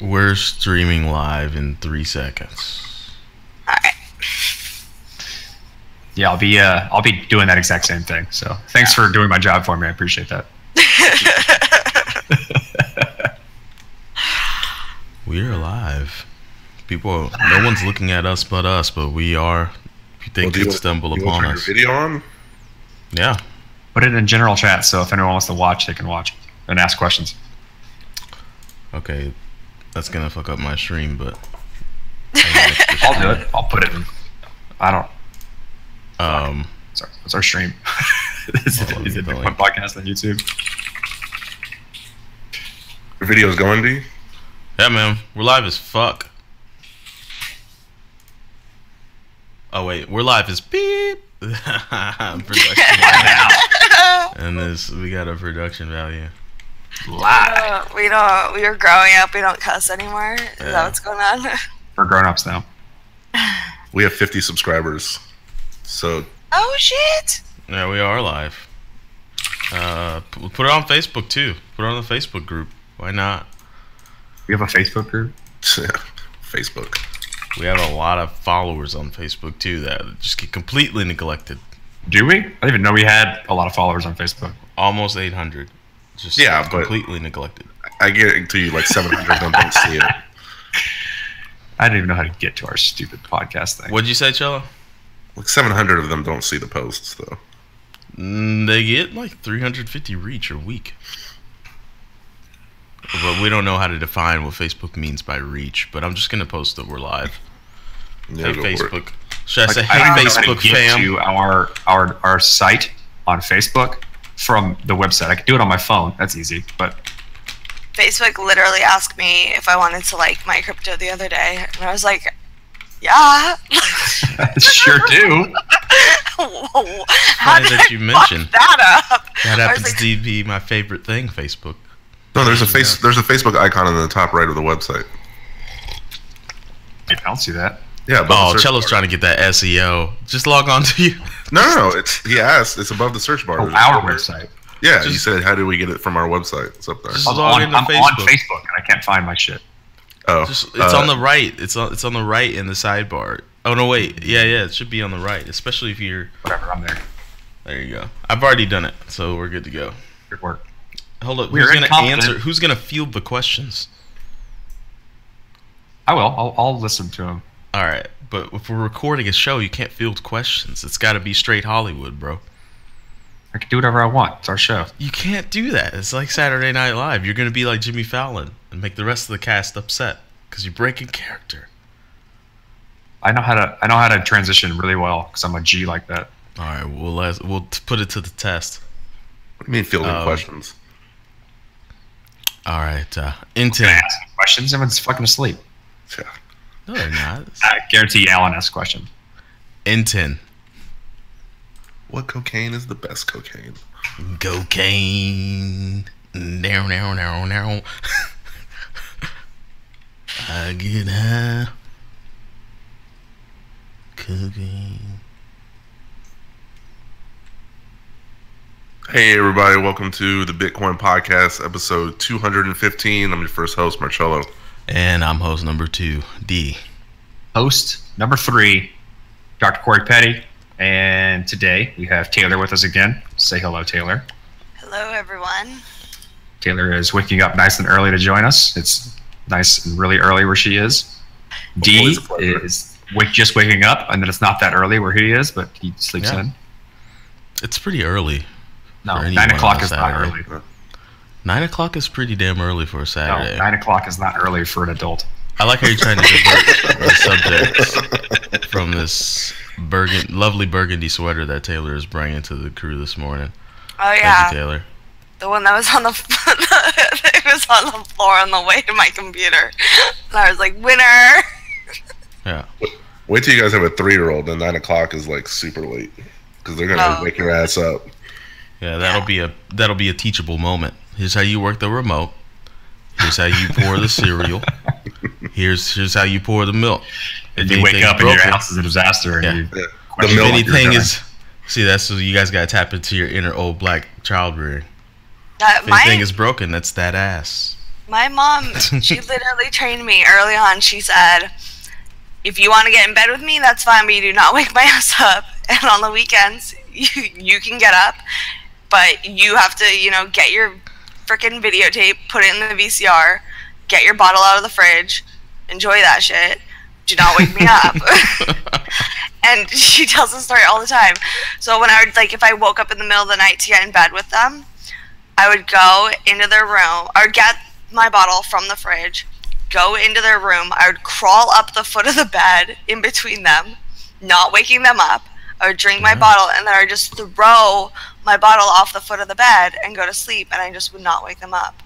We're streaming live in 3 seconds. Alright. Yeah, I'll be doing that exact same thing. So thanks for doing my job for me. I appreciate that. We're live. People, no one's looking at us but us, but we are. They could stumble upon us. Video on? Yeah. Put it in general chat, so if anyone wants to watch, they can watch and ask questions. Okay, that's gonna fuck up my stream, but I'll do it. I'll put it in. I don't. Sorry, it's our stream. Is it Big One Podcast on YouTube? Your video's going, D? yeah, man, we're live as fuck. Oh wait, we're live as beep. Production value. And this, we got a production value. Live. We were growing up. We don't cuss anymore. Is that what's going on? We're grown-ups now. We have 50 subscribers. So. Oh shit! Yeah, we are live. We'll put it on Facebook too. Put it on the Facebook group. Why not? We have a Facebook group. Facebook. We have a lot of followers on Facebook too that just get completely neglected. Do we? I didn't even know we had a lot of followers on Facebook. Almost 800. Just completely neglected. I guarantee you, like 700 of them don't see it. I didn't even know how to get to our stupid podcast thing. What'd you say, Cello? Like 700 of them don't see the posts, though. They get like 350 reach a week. But we don't know how to define what Facebook means by reach. But I'm just gonna post that we're live. Yeah, Hey Facebook. Should I say I hey don't know how Facebook to get fam? to our site on Facebook from the website. I could do it on my phone. That's easy. But Facebook literally asked me if I wanted to like my crypto the other day, and I was like, "Yeah." sure do. How Funny did that you I mentioned. fuck that up? That I was happens like, to be my favorite thing, Facebook. No, there's a Facebook icon in the top right of the website. I don't see that. Yeah. Oh, Cello's trying to get that SEO. Just log on to you. No. He asked. It's above the search bar. Oh, our website. Yeah, you said, how do we get it from our website? It's up there. Just I'm log on into Facebook, Facebook. and I can't find my shit. Oh, It's on the right. It's on the right in the sidebar. Oh no, wait. Yeah, it should be on the right, especially if you're. Whatever, I'm there. There you go. I've already done it, so we're good to go. Good work. Hold up. We're Who's gonna incompetent. answer? Who's gonna field the questions? I will. I'll listen to him. All right, but if we're recording a show, you can't field questions. It's got to be straight Hollywood, bro. I can do whatever I want. It's our show. You can't do that. It's like Saturday Night Live. You're gonna be like Jimmy Fallon and make the rest of the cast upset because you're breaking character. I know how to transition really well because I'm a G like that. All right, we'll put it to the test. What do you mean fielding questions? All right, Can Intel. I ask questions? Everyone's fucking asleep. Yeah. No, they're not. I guarantee Alan asks questions. Inten. What cocaine is the best cocaine? Cocaine. Now. I get high. Cocaine. Hey everybody, welcome to the Bitcoin Podcast, episode 215. I'm your first host, Marcello. And I'm host number 2, D. Host number 3, Dr. Corey Petty. And today we have Taylor with us again. Say hello, Taylor. "Hello, everyone." Taylor is waking up nice and early to join us. It's nice and really early where she is. D always a pleasure. is just waking up, and then it's not that early where he is, but he sleeps in. It's pretty early. No, for 9 anyone o'clock on is not Saturday. early. 9 o'clock is pretty damn early for a No, Saturday. 9 o'clock is not early for an adult. I like how you're trying to divert the subject from this lovely burgundy sweater that Taylor is bringing to the crew this morning. Oh Thank yeah, you, Taylor. the one that was on the it was on the floor on the way to my computer, and I was like, "Winner!" Yeah. Wait till you guys have a 3-year-old, and 9 o'clock is like super late because they're gonna Oh. wake your ass up. Yeah, that'll be a teachable moment. Here's how you work the remote. Here's how you pour the cereal. Here's how you pour the milk. And If you wake anything's up and your broken- house is a disaster. And Yeah. you Yeah. question The If milk what you're anything doing. is, see, that's what you guys gotta tap into your inner old black child rearing. If My anything is broken, that's that ass. My mom, she literally trained me early on. She said, if you want to get in bed with me, that's fine, but you do not wake my ass up. And on the weekends, you can get up, but you have to, you know, get your freaking videotape, put it in the VCR, get your bottle out of the fridge, enjoy that shit. Do not wake me up. And she tells the story all the time. So when I would, like, if I woke up in the middle of the night to get in bed with them, I would go into their room, or get my bottle from the fridge, go into their room. I would crawl up the foot of the bed in between them, not waking them up. I would drink my bottle, and then I would just throw my bottle off the foot of the bed and go to sleep, and I just would not wake them up.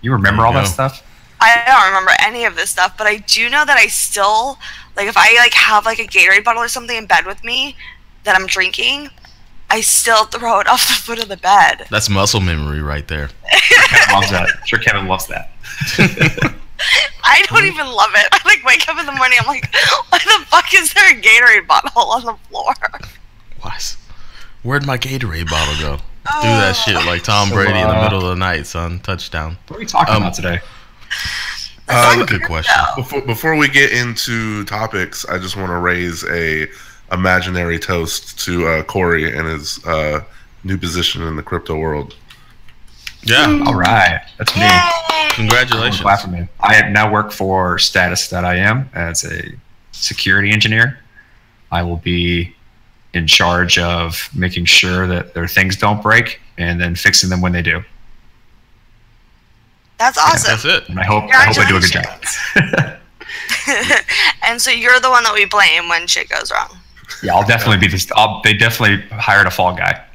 You remember all that stuff? I don't remember any of this stuff, but I do know that I still, like, if I, like, have, like, a Gatorade bottle or something in bed with me that I'm drinking, I still throw it off the foot of the bed. That's muscle memory right there. Kevin loves that. I'm sure Kevin loves that. I don't even love it. I, like, wake up in the morning, I'm like, why the fuck is there a Gatorade bottle on the floor? Where'd my Gatorade bottle go? Do that shit like Tom Brady in the middle of the night, son. Touchdown. What are we talking about today? Good question. Before we get into topics, I just want to raise a imaginary toast to Corey and his new position in the crypto world. Yeah. All right. That's me. Congratulations. Clap for me. I now work for Status.im as a security engineer. I will be in charge of making sure that their things don't break and then fixing them when they do. That's awesome. That's it. And I hope I do a good job. And so you're the one that we blame when shit goes wrong. Yeah, I'll definitely be this. They definitely hired a fall guy.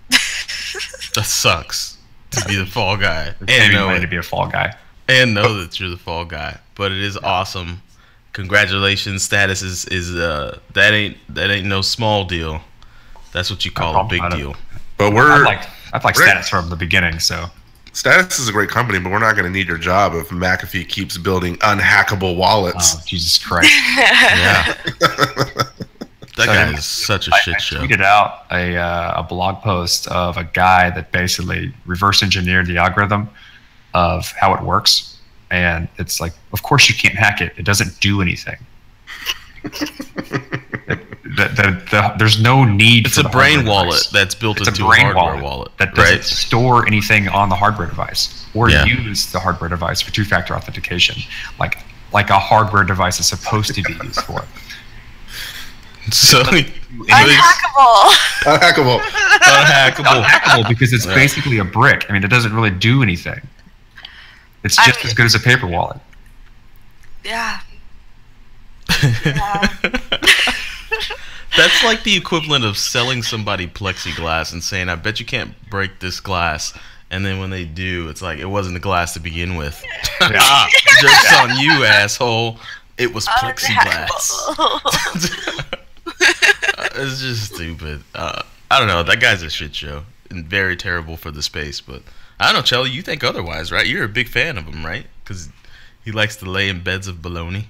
That sucks to be the fall guy And know to be a fall guy. And know that you're the fall guy. But it is awesome. Congratulations. Status is that ain't no small deal. That's what you call a big deal. But I've liked Status from the beginning, so. Status is a great company, but we're not going to need your job if McAfee keeps building unhackable wallets. Oh, Jesus Christ. Yeah. That guy is such a shit show. I tweeted out a blog post of a guy that basically reverse engineered the algorithm of how it works. And it's like, of course you can't hack it. It doesn't do anything. There's no need it's for a brain wallet that's built into a hardware wallet that doesn't store anything on the hardware device or use the hardware device for two-factor authentication like a hardware device is supposed to be used for. So unhackable because it's basically a brick. I mean, it doesn't really do anything. It's just as good as a paper wallet. Yeah. That's like the equivalent of selling somebody plexiglass and saying, I bet you can't break this glass. And then when they do, it's like, it wasn't the glass to begin with. Joke's on you, asshole. It was plexiglass. It's just stupid. I don't know. That guy's a shit show. And very terrible for the space. But I don't know, Chelly, you think otherwise, right? You're a big fan of him, right? Because he likes to lay in beds of bologna.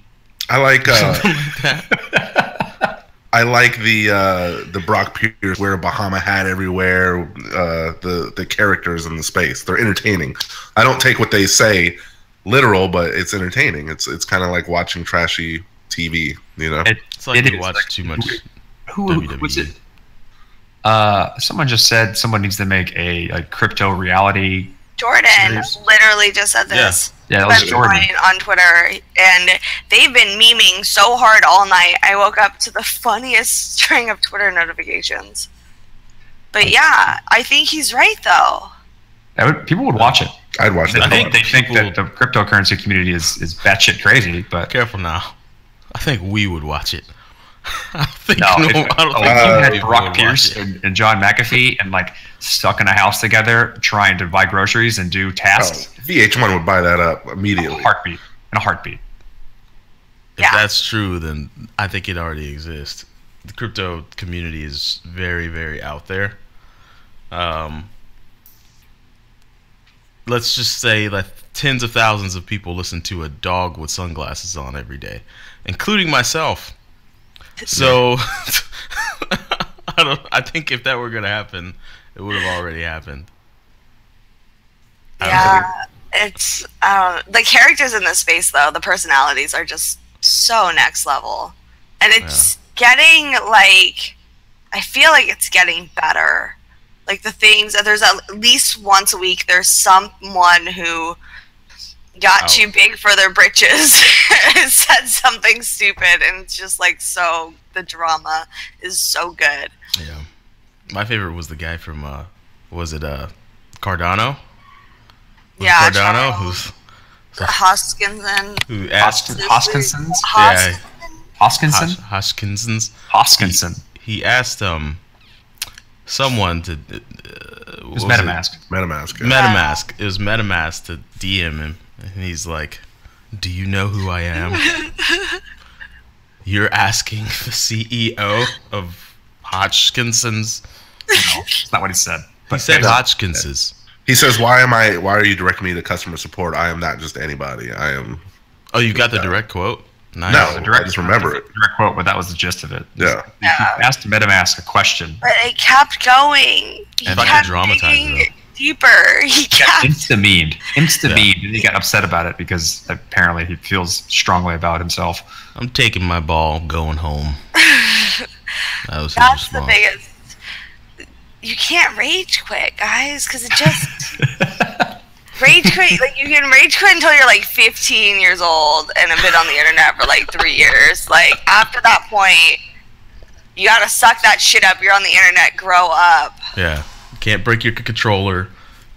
I like something like that. I like the Brock Pierce wear a Bahama hat everywhere. The characters in the space, they're entertaining. I don't take what they say literal, but it's entertaining. It's kind of like watching trashy TV. You know, it's like you watch too much. Who was it? Someone just said someone needs to make a crypto reality. Jordan literally just said this. Yeah, that was Jordan on Twitter, and they've been memeing so hard all night. I woke up to the funniest string of Twitter notifications. But yeah, I think he's right though. People would watch it. I'd watch it. They think that the cryptocurrency community is batshit crazy, but careful now. I think we would watch it. I think you had Brock Pierce and John McAfee and like stuck in a house together trying to buy groceries and do tasks. VH1 would buy that up immediately. In a heartbeat. If that's true, then I think it already exists. The crypto community is very, very out there. Let's just say that tens of thousands of people listen to a dog with sunglasses on every day, including myself. So I think if that were going to happen, it would have already happened. Yeah. it's the characters in this space though, the personalities are just so next level, and it's getting like, I feel like it's getting better. Like the things, there's at least once a week there's someone who got too big for their britches and said something stupid, and it's just like, so the drama is so good. Yeah, my favorite was the guy from was it Cardano? Yeah, Cardano, who's Hoskinson. Who asked Hoskinson's? Yeah, Hoskinson? Hoskinson. He asked someone to it was MetaMask. MetaMask. It was MetaMask to DM him, and he's like, "Do you know who I am? You're asking the CEO of Hodgkinson's." No, that's not what he said. He said Hodgkins's. He says, "Why are you directing me to customer support? I am not just anybody. I am." Oh, you got the direct quote? Nice. No, I just remember it. Direct quote, but that was the gist of it. Yeah. He asked MetaMask a question. But it kept going. He kept digging deeper. He kept insta-memed. And he got upset about it because apparently he feels strongly about himself. I'm taking my ball, going home. That's the biggest. You can't rage quit, guys, because it just rage quit. Like, you can rage quit until you're like 15 years old and have been on the internet for like 3 years. Like, after that point, you gotta suck that shit up. You're on the internet. Grow up. Yeah, you can't break your controller.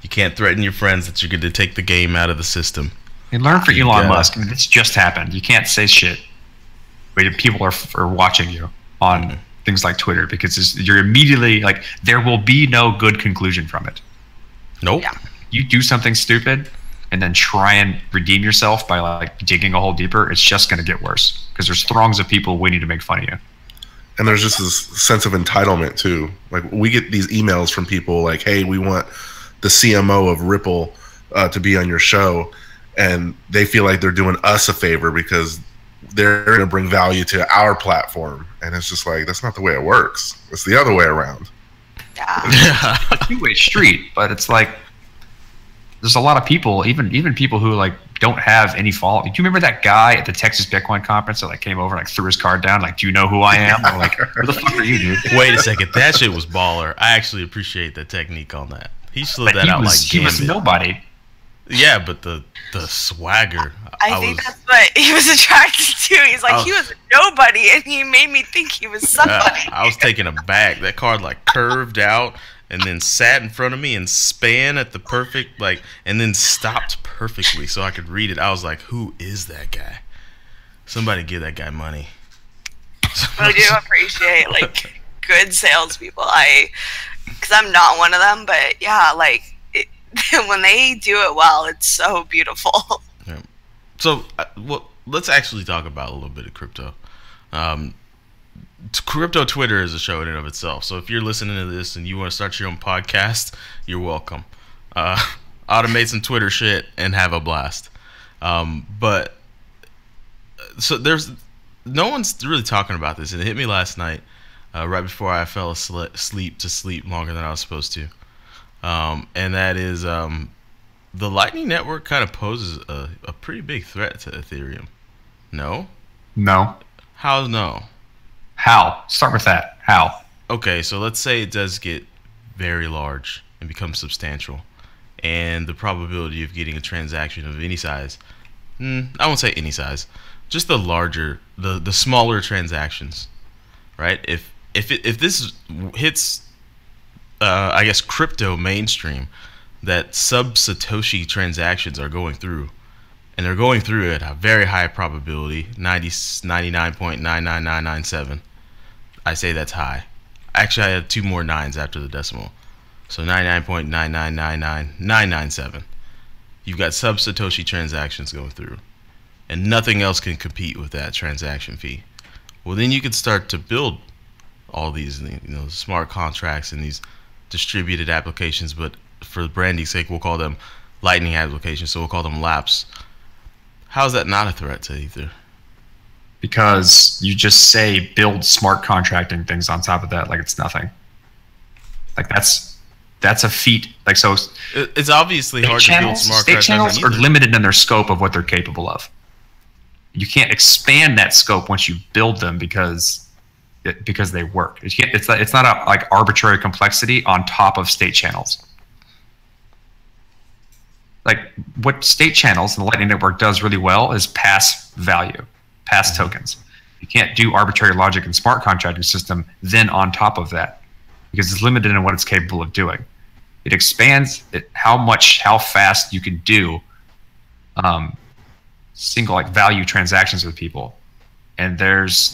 You can't threaten your friends that you're going to take the game out of the system. And learn from Elon Musk. I mean, this just happened. You can't say shit, but people are watching you on things like Twitter, because you're immediately like, there will be no good conclusion from it. Nope. Yeah. You do something stupid and then try and redeem yourself by like digging a hole deeper, it's just going to get worse, because there's throngs of people waiting to make fun of you. And there's just this sense of entitlement too. Like, we get these emails from people like, "Hey, we want the CMO of Ripple to be on your show," and they feel like they're doing us a favor because they're going to bring value to our platform. And it's just like, that's not the way it works. It's the other way around. Yeah. It's a two-way street, but it's like, there's a lot of people, even people who like don't have any fault. Do you remember that guy at the Texas Bitcoin conference that like came over and like threw his card down? Like, "Do you know who I am?" I'm like, "Where the fuck are you, dude?" Wait a second. That shit was baller. I actually appreciate the technique on that. He slid that out like he was nobody. Yeah, but the swagger. I think that's what he was attracted to. He's like, he was a nobody, and he made me think he was somebody. I was taken aback. That card like curved out and then sat in front of me and span at the perfect, like, and then stopped perfectly so I could read it. I was like, who is that guy? Somebody give that guy money. I do appreciate like good salespeople. Because I'm not one of them, but yeah, like when they do it well, it's so beautiful. Yeah. So, well, let's actually talk about a little bit of crypto. Crypto Twitter is a show in and of itself. So if you're listening to this and you want to start your own podcast, you're welcome. Automate some Twitter shit and have a blast. But so there's no one's really talking about this, and it hit me last night, right before I fell asleep longer than I was supposed to. And that is the Lightning Network kind of poses a pretty big threat to Ethereum. No? No. How no? How? Start with that. How? Okay, so let's say it does get very large and become substantial, and the probability of getting a transaction of any size, I won't say any size, just the larger, the smaller transactions, right? If this hits, I guess, crypto mainstream, that sub-Satoshi transactions are going through, and they're going through at a very high probability, 99.99997. I say that's high. Actually, I had 2 more 9s after the decimal. So 99.9999997. You've got sub-Satoshi transactions going through, and nothing else can compete with that transaction fee. Well, then you could start to build all these, smart contracts and these distributed applications, but for branding's sake, we'll call them Lightning applications, so we'll call them LAPs. How is that not a threat to Ether? Because you just say build smart contracting things on top of that like it's nothing. Like that's that's a feat. Like, so it's obviously hard to build smart state contracts. channels are limited in their scope of what they're capable of. You can't expand that scope once you build them because they work. It's not a like arbitrary complexity on top of state channels. Like what state channels and the Lightning Network does really well is pass value, pass tokens. You can't do arbitrary logic and smart contracting system then on top of that because it's limited in what it's capable of doing. It expands how fast you can do single like value transactions with people, and there's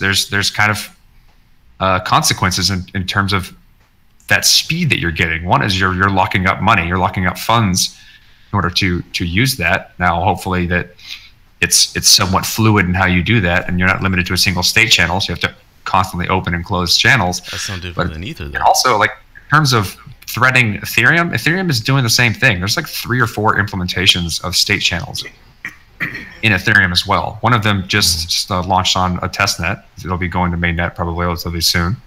kind of consequences in terms of that speed that you're getting. One is you're locking up money, you're locking up funds in order to use that. Now, hopefully that it's somewhat fluid in how you do that, and you're not limited to a single state channel, so you have to constantly open and close channels. That's no different than Ether, though. Also, like in terms of threading Ethereum is doing the same thing. There's like 3 or 4 implementations of state channels in Ethereum as well. One of them just launched on a testnet. It'll be going to mainnet probably relatively soon.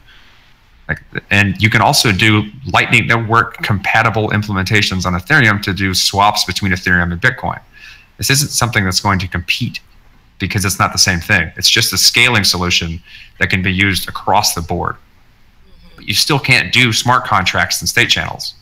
And you can also do Lightning Network compatible implementations on Ethereum to do swaps between Ethereum and Bitcoin. This isn't something that's going to compete because it's not the same thing. It's just a scaling solution that can be used across the board. But you still can't do smart contracts and state channels.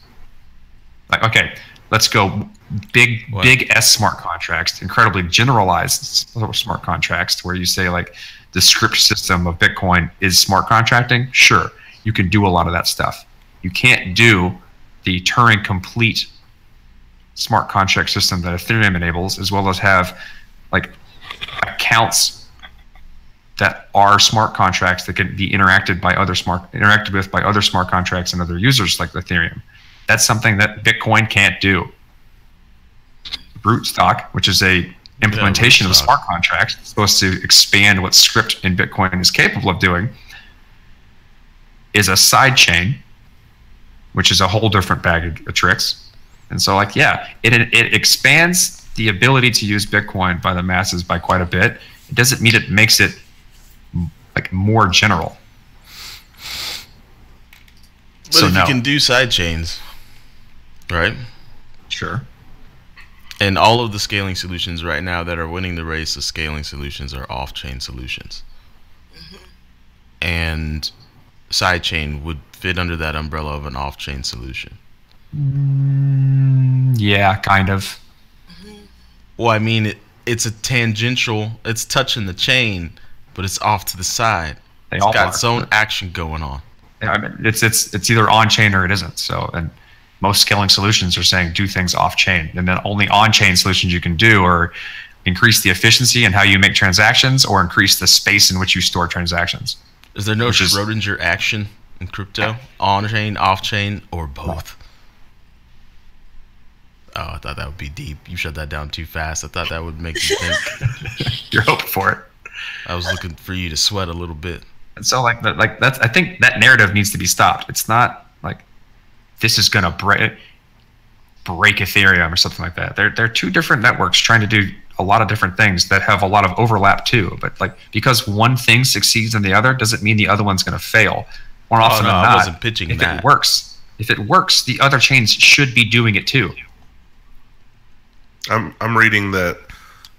Like, okay, let's go big S smart contracts, incredibly generalized smart contracts, where you say like the script system of Bitcoin is smart contracting. Sure, you can do a lot of that stuff. You can't do the Turing complete smart contract system that Ethereum enables, as well as have like accounts that are smart contracts that can be interacted with by other smart contracts and other users like Ethereum. That's something that Bitcoin can't do. Rootstock, which is a implementation of a smart contract, supposed to expand what script in Bitcoin is capable of doing, is a side chain, which is a whole different bag of tricks. And so, like, yeah, it expands the ability to use Bitcoin by the masses by quite a bit. It doesn't mean it makes it like more general. But so if you can do side chains, right? Sure. And all of the scaling solutions right now that are winning the race of scaling solutions are off-chain solutions. And sidechain would fit under that umbrella of an off-chain solution. Yeah, kind of. Well, I mean, it's a tangential, it's touching the chain, but it's off to the side. It's got its own action going on. Yeah, I mean, it's either on-chain or it isn't. So, and most scaling solutions are saying do things off-chain, and then only on-chain solutions you can do are increase the efficiency in how you make transactions or increase the space in which you store transactions. Is there no Schrodinger action in crypto? On-chain, off-chain, or both? Oh, I thought that would be deep. You shut that down too fast. I thought that would make you think. You're hoping for it. I was looking for you to sweat a little bit. And so, like that's. I think that narrative needs to be stopped. It's not like this is gonna break Ethereum or something like that. They're two different networks trying to do a lot of different things that have a lot of overlap too. But like because one thing succeeds in the other doesn't mean the other one's gonna fail. More often than not, I wasn't pitching if that. If it works, the other chains should be doing it too. I'm reading that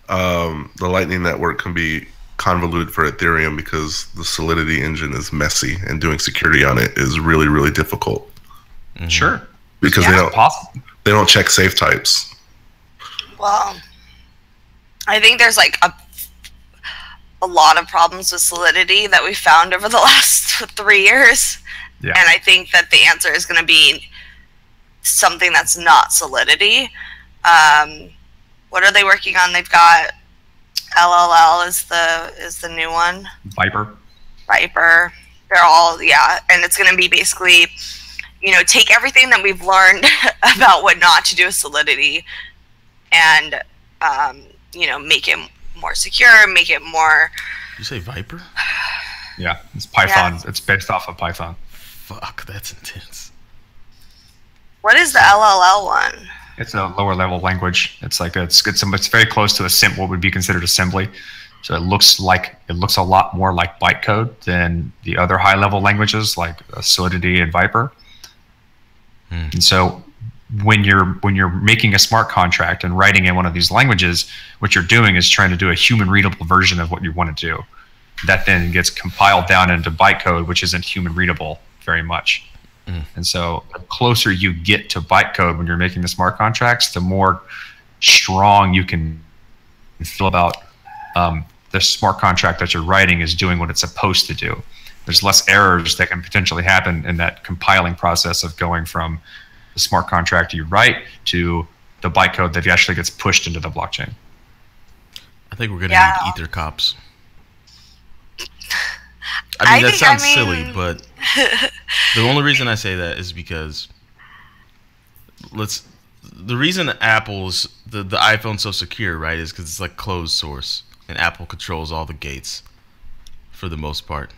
the Lightning Network can be convoluted for Ethereum because the Solidity engine is messy and doing security on it is really, really difficult. Mm-hmm. Sure. Because they don't check safe types. Well, I think there's like a lot of problems with Solidity that we found over the last 3 years. Yeah. And I think that the answer is going to be something that's not Solidity. What are they working on? They've got LLL is the new one. Viper. They're all, yeah. And it's going to be basically, take everything that we've learned about what not to do with Solidity and, make it more secure, make it more... Did you say Viper? Yeah, it's Python. Yeah. It's based off of Python. Fuck, that's intense. What is the LLL one? It's a lower level language. It's like it's very close to what would be considered assembly. So it looks a lot more like bytecode than the other high level languages like Solidity and Viper. And so when you're making a smart contract and writing in one of these languages, what you're doing is trying to do a human readable version of what you want to do. That then gets compiled down into bytecode, which isn't human readable very much. And so the closer you get to bytecode when you're making the smart contracts, the more strong you can feel about the smart contract that you're writing is doing what it's supposed to do. There's less errors that can potentially happen in that compiling process of going from the smart contract you write to the bytecode that actually gets pushed into the blockchain. I think we're going to need ether cops. I mean, that sounds silly, but the only reason I say that is because the reason Apple's the iPhone's so secure, right, is because it's like closed source, and Apple controls all the gates for the most part.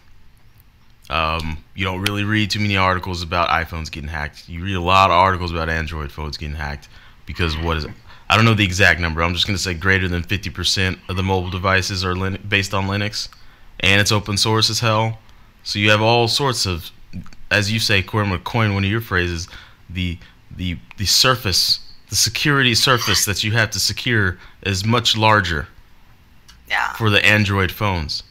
You don't really read too many articles about iPhones getting hacked. You read a lot of articles about Android phones getting hacked because I don't know the exact number. I'm just going to say greater than 50% of the mobile devices are based on Linux, and it's open source as hell. So you have all sorts of, as you say, I'm going to coin one of your phrases, the surface, the security surface that you have to secure is much larger for the Android phones.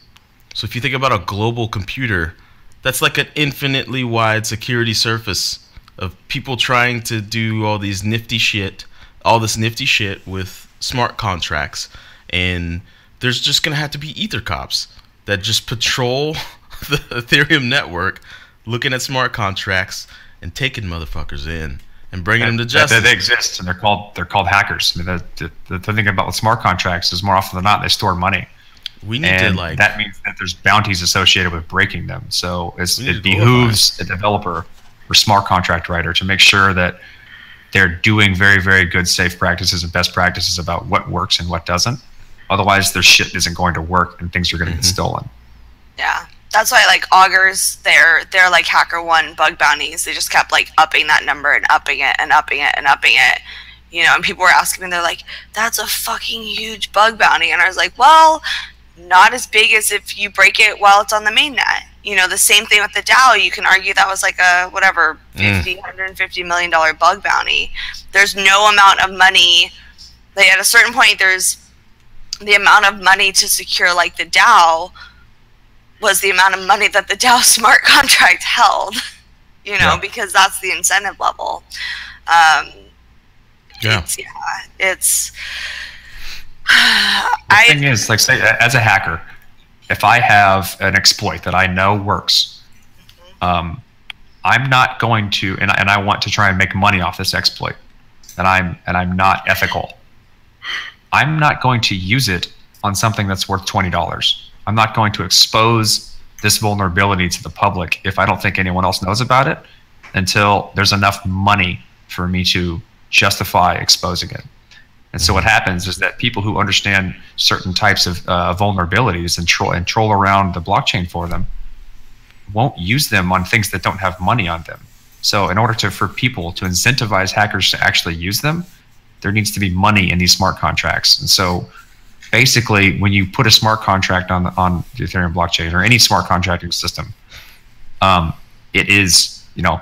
So if you think about a global computer, that's like an infinitely wide security surface of people trying to do all this nifty shit with smart contracts. And there's just going to have to be ether cops that just patrol the Ethereum network looking at smart contracts and taking motherfuckers in and bringing them to justice. They exist, and they're called hackers. I mean, the thing about with smart contracts is more often than not they store money. We need to that means that there's bounties associated with breaking them. So it behooves a developer or smart contract writer to make sure that they're doing very, very good safe practices and best practices about what works and what doesn't. Otherwise, their shit isn't going to work and things are going to get stolen. Yeah. That's why, like, augurs, they're like HackerOne bug bounties. They just kept, like, upping that number and upping it and upping it and upping it. You know, and people were asking me, they're like, that's a fucking huge bug bounty. And I was like, well, not as big as if you break it while it's on the mainnet. You know, the same thing with the DAO. You can argue that was like a, whatever, $150 million bug bounty. There's no amount of money. Like, at a certain point, there's the amount of money to secure, like, the DAO was the amount of money that the DAO smart contract held, you know, because that's the incentive level. It's the thing is, like, say, as a hacker, if I have an exploit that I know works, I'm not going to, and I want to try and make money off this exploit, and I'm not ethical. I'm not going to use it on something that's worth $20. I'm not going to expose this vulnerability to the public if I don't think anyone else knows about it until there's enough money for me to justify exposing it. And so what happens is that people who understand certain types of vulnerabilities and troll around the blockchain for them won't use them on things that don't have money on them. So in order for people to incentivize hackers to actually use them, there needs to be money in these smart contracts. And so basically, when you put a smart contract on the Ethereum blockchain or any smart contracting system, it is, you know,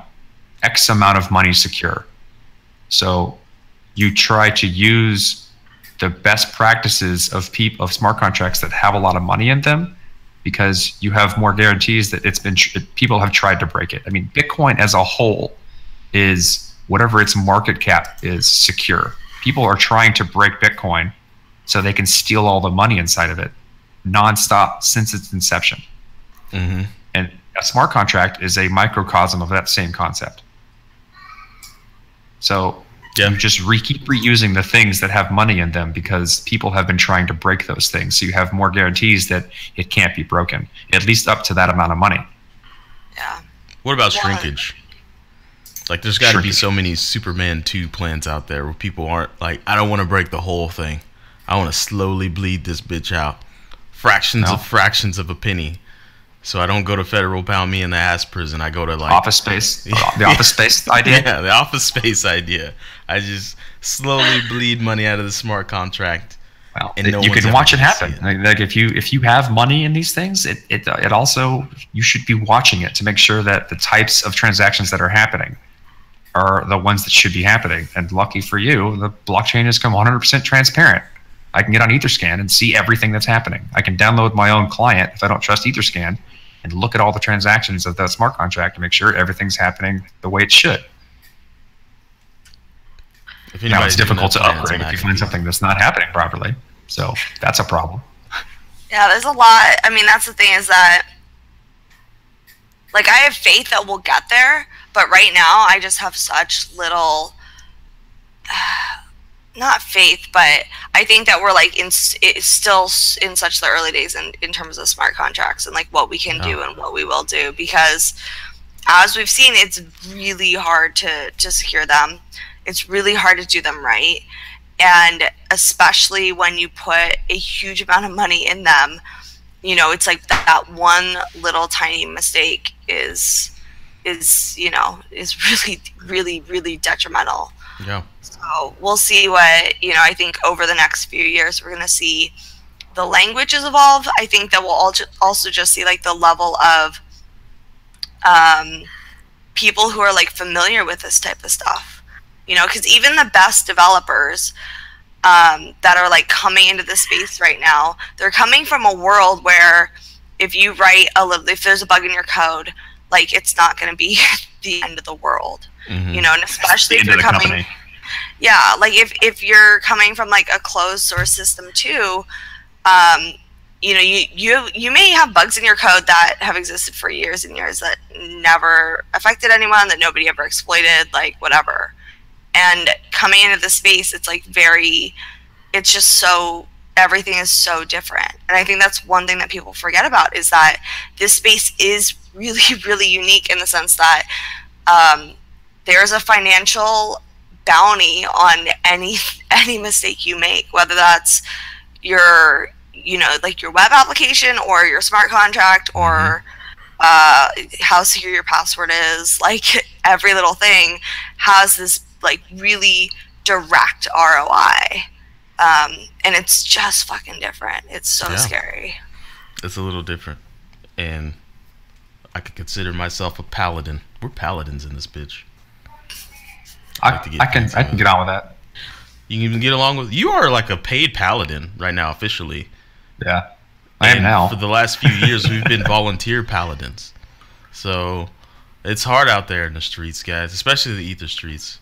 X amount of money secure. So you try to use the best practices of smart contracts that have a lot of money in them, because you have more guarantees that people have tried to break it. I mean, Bitcoin as a whole is, whatever its market cap is, secure. People are trying to break Bitcoin so they can steal all the money inside of it nonstop since its inception. And a smart contract is a microcosm of that same concept. So you just keep reusing the things that have money in them because people have been trying to break those things. So you have more guarantees that it can't be broken, at least up to that amount of money. Yeah. What about shrinkage? Like, there's got to be so many Superman 2 plans out there where people aren't like, I don't want to break the whole thing. I want to slowly bleed this bitch out. Fractions of a penny. So I don't go to federal pound me in the ass prison. I go to, like, Office Space. The Office Space idea? Yeah, the Office Space idea. I just slowly bleed money out of the smart contract. Well, and you can watch it happen. Like, if you have money in these things, it also, you should be watching it to make sure that the types of transactions that are happening are the ones that should be happening. And lucky for you, the blockchain has become 100% transparent. I can get on Etherscan and see everything that's happening. I can download my own client if I don't trust Etherscan and look at all the transactions of that smart contract to make sure everything's happening the way it should. Now it's difficult to upgrade if you find something that's not happening properly. So that's a problem. Yeah, there's a lot. I mean, that's the thing is that, like, I have faith that we'll get there, but right now I just have such little, not faith, but I think that we're like it's still in such the early days in terms of smart contracts and like what we can do and what we will do, because as we've seen, it's really hard to secure them. It's really hard to do them right. And especially when you put a huge amount of money in them, you know, it's like that one little tiny mistake is really detrimental. Yeah. So we'll see what, you know, I think over the next few years, we're going to see the languages evolve. I think that we'll also just see like the level of people who are like familiar with this type of stuff. You know, because even the best developers that are like coming into the space right now, they're coming from a world where if you write if there's a bug in your code, like it's not going to be the end of the world. You know, and especially if you're coming, yeah, like if you're coming from like a closed source system too, you know, you may have bugs in your code that have existed for years and years that never affected anyone, that nobody ever exploited, like whatever. And coming into the space, it's like it's just so, everything is so different. And I think that's one thing that people forget about, is that this space is really, really unique in the sense that there's a financial bounty on any mistake you make, whether that's your, you know, like your web application or your smart contract or how secure your password is. Like every little thing has this like really direct ROI, and it's just fucking different. It's so scary. It's a little different, and I could consider myself a paladin. We're paladins in this bitch. I can get on with that. You can even get along with. You are like a paid paladin right now, officially. Yeah, I am now. For the last few years, we've been volunteer paladins. So it's hard out there in the streets, guys, especially the ether streets.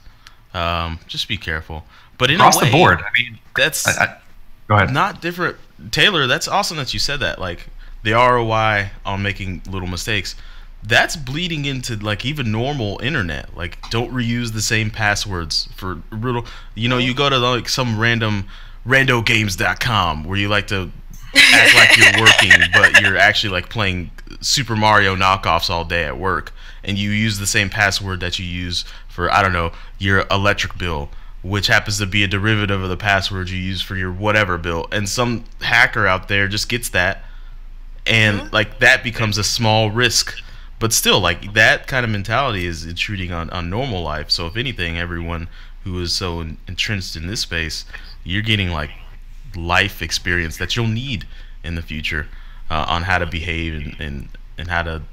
Just be careful. But in across a way, the board, I mean, that's go ahead. Not different. Taylor, that's awesome that you said that. Like the ROI on making little mistakes, that's bleeding into like even normal internet. Like don't reuse the same passwords for little. You know, you go to like some random randogames.com where you like to act like you're working, but you're actually like playing Super Mario knockoffs all day at work, and you use the same password that you use for, I don't know, your electric bill, which happens to be a derivative of the password you use for your whatever bill, and some hacker out there just gets that, and like that becomes a small risk. But still, like that kind of mentality is intruding on normal life. So if anything, everyone who is so entrenched in this space, you're getting like life experience that you'll need in the future on how to behave and how to,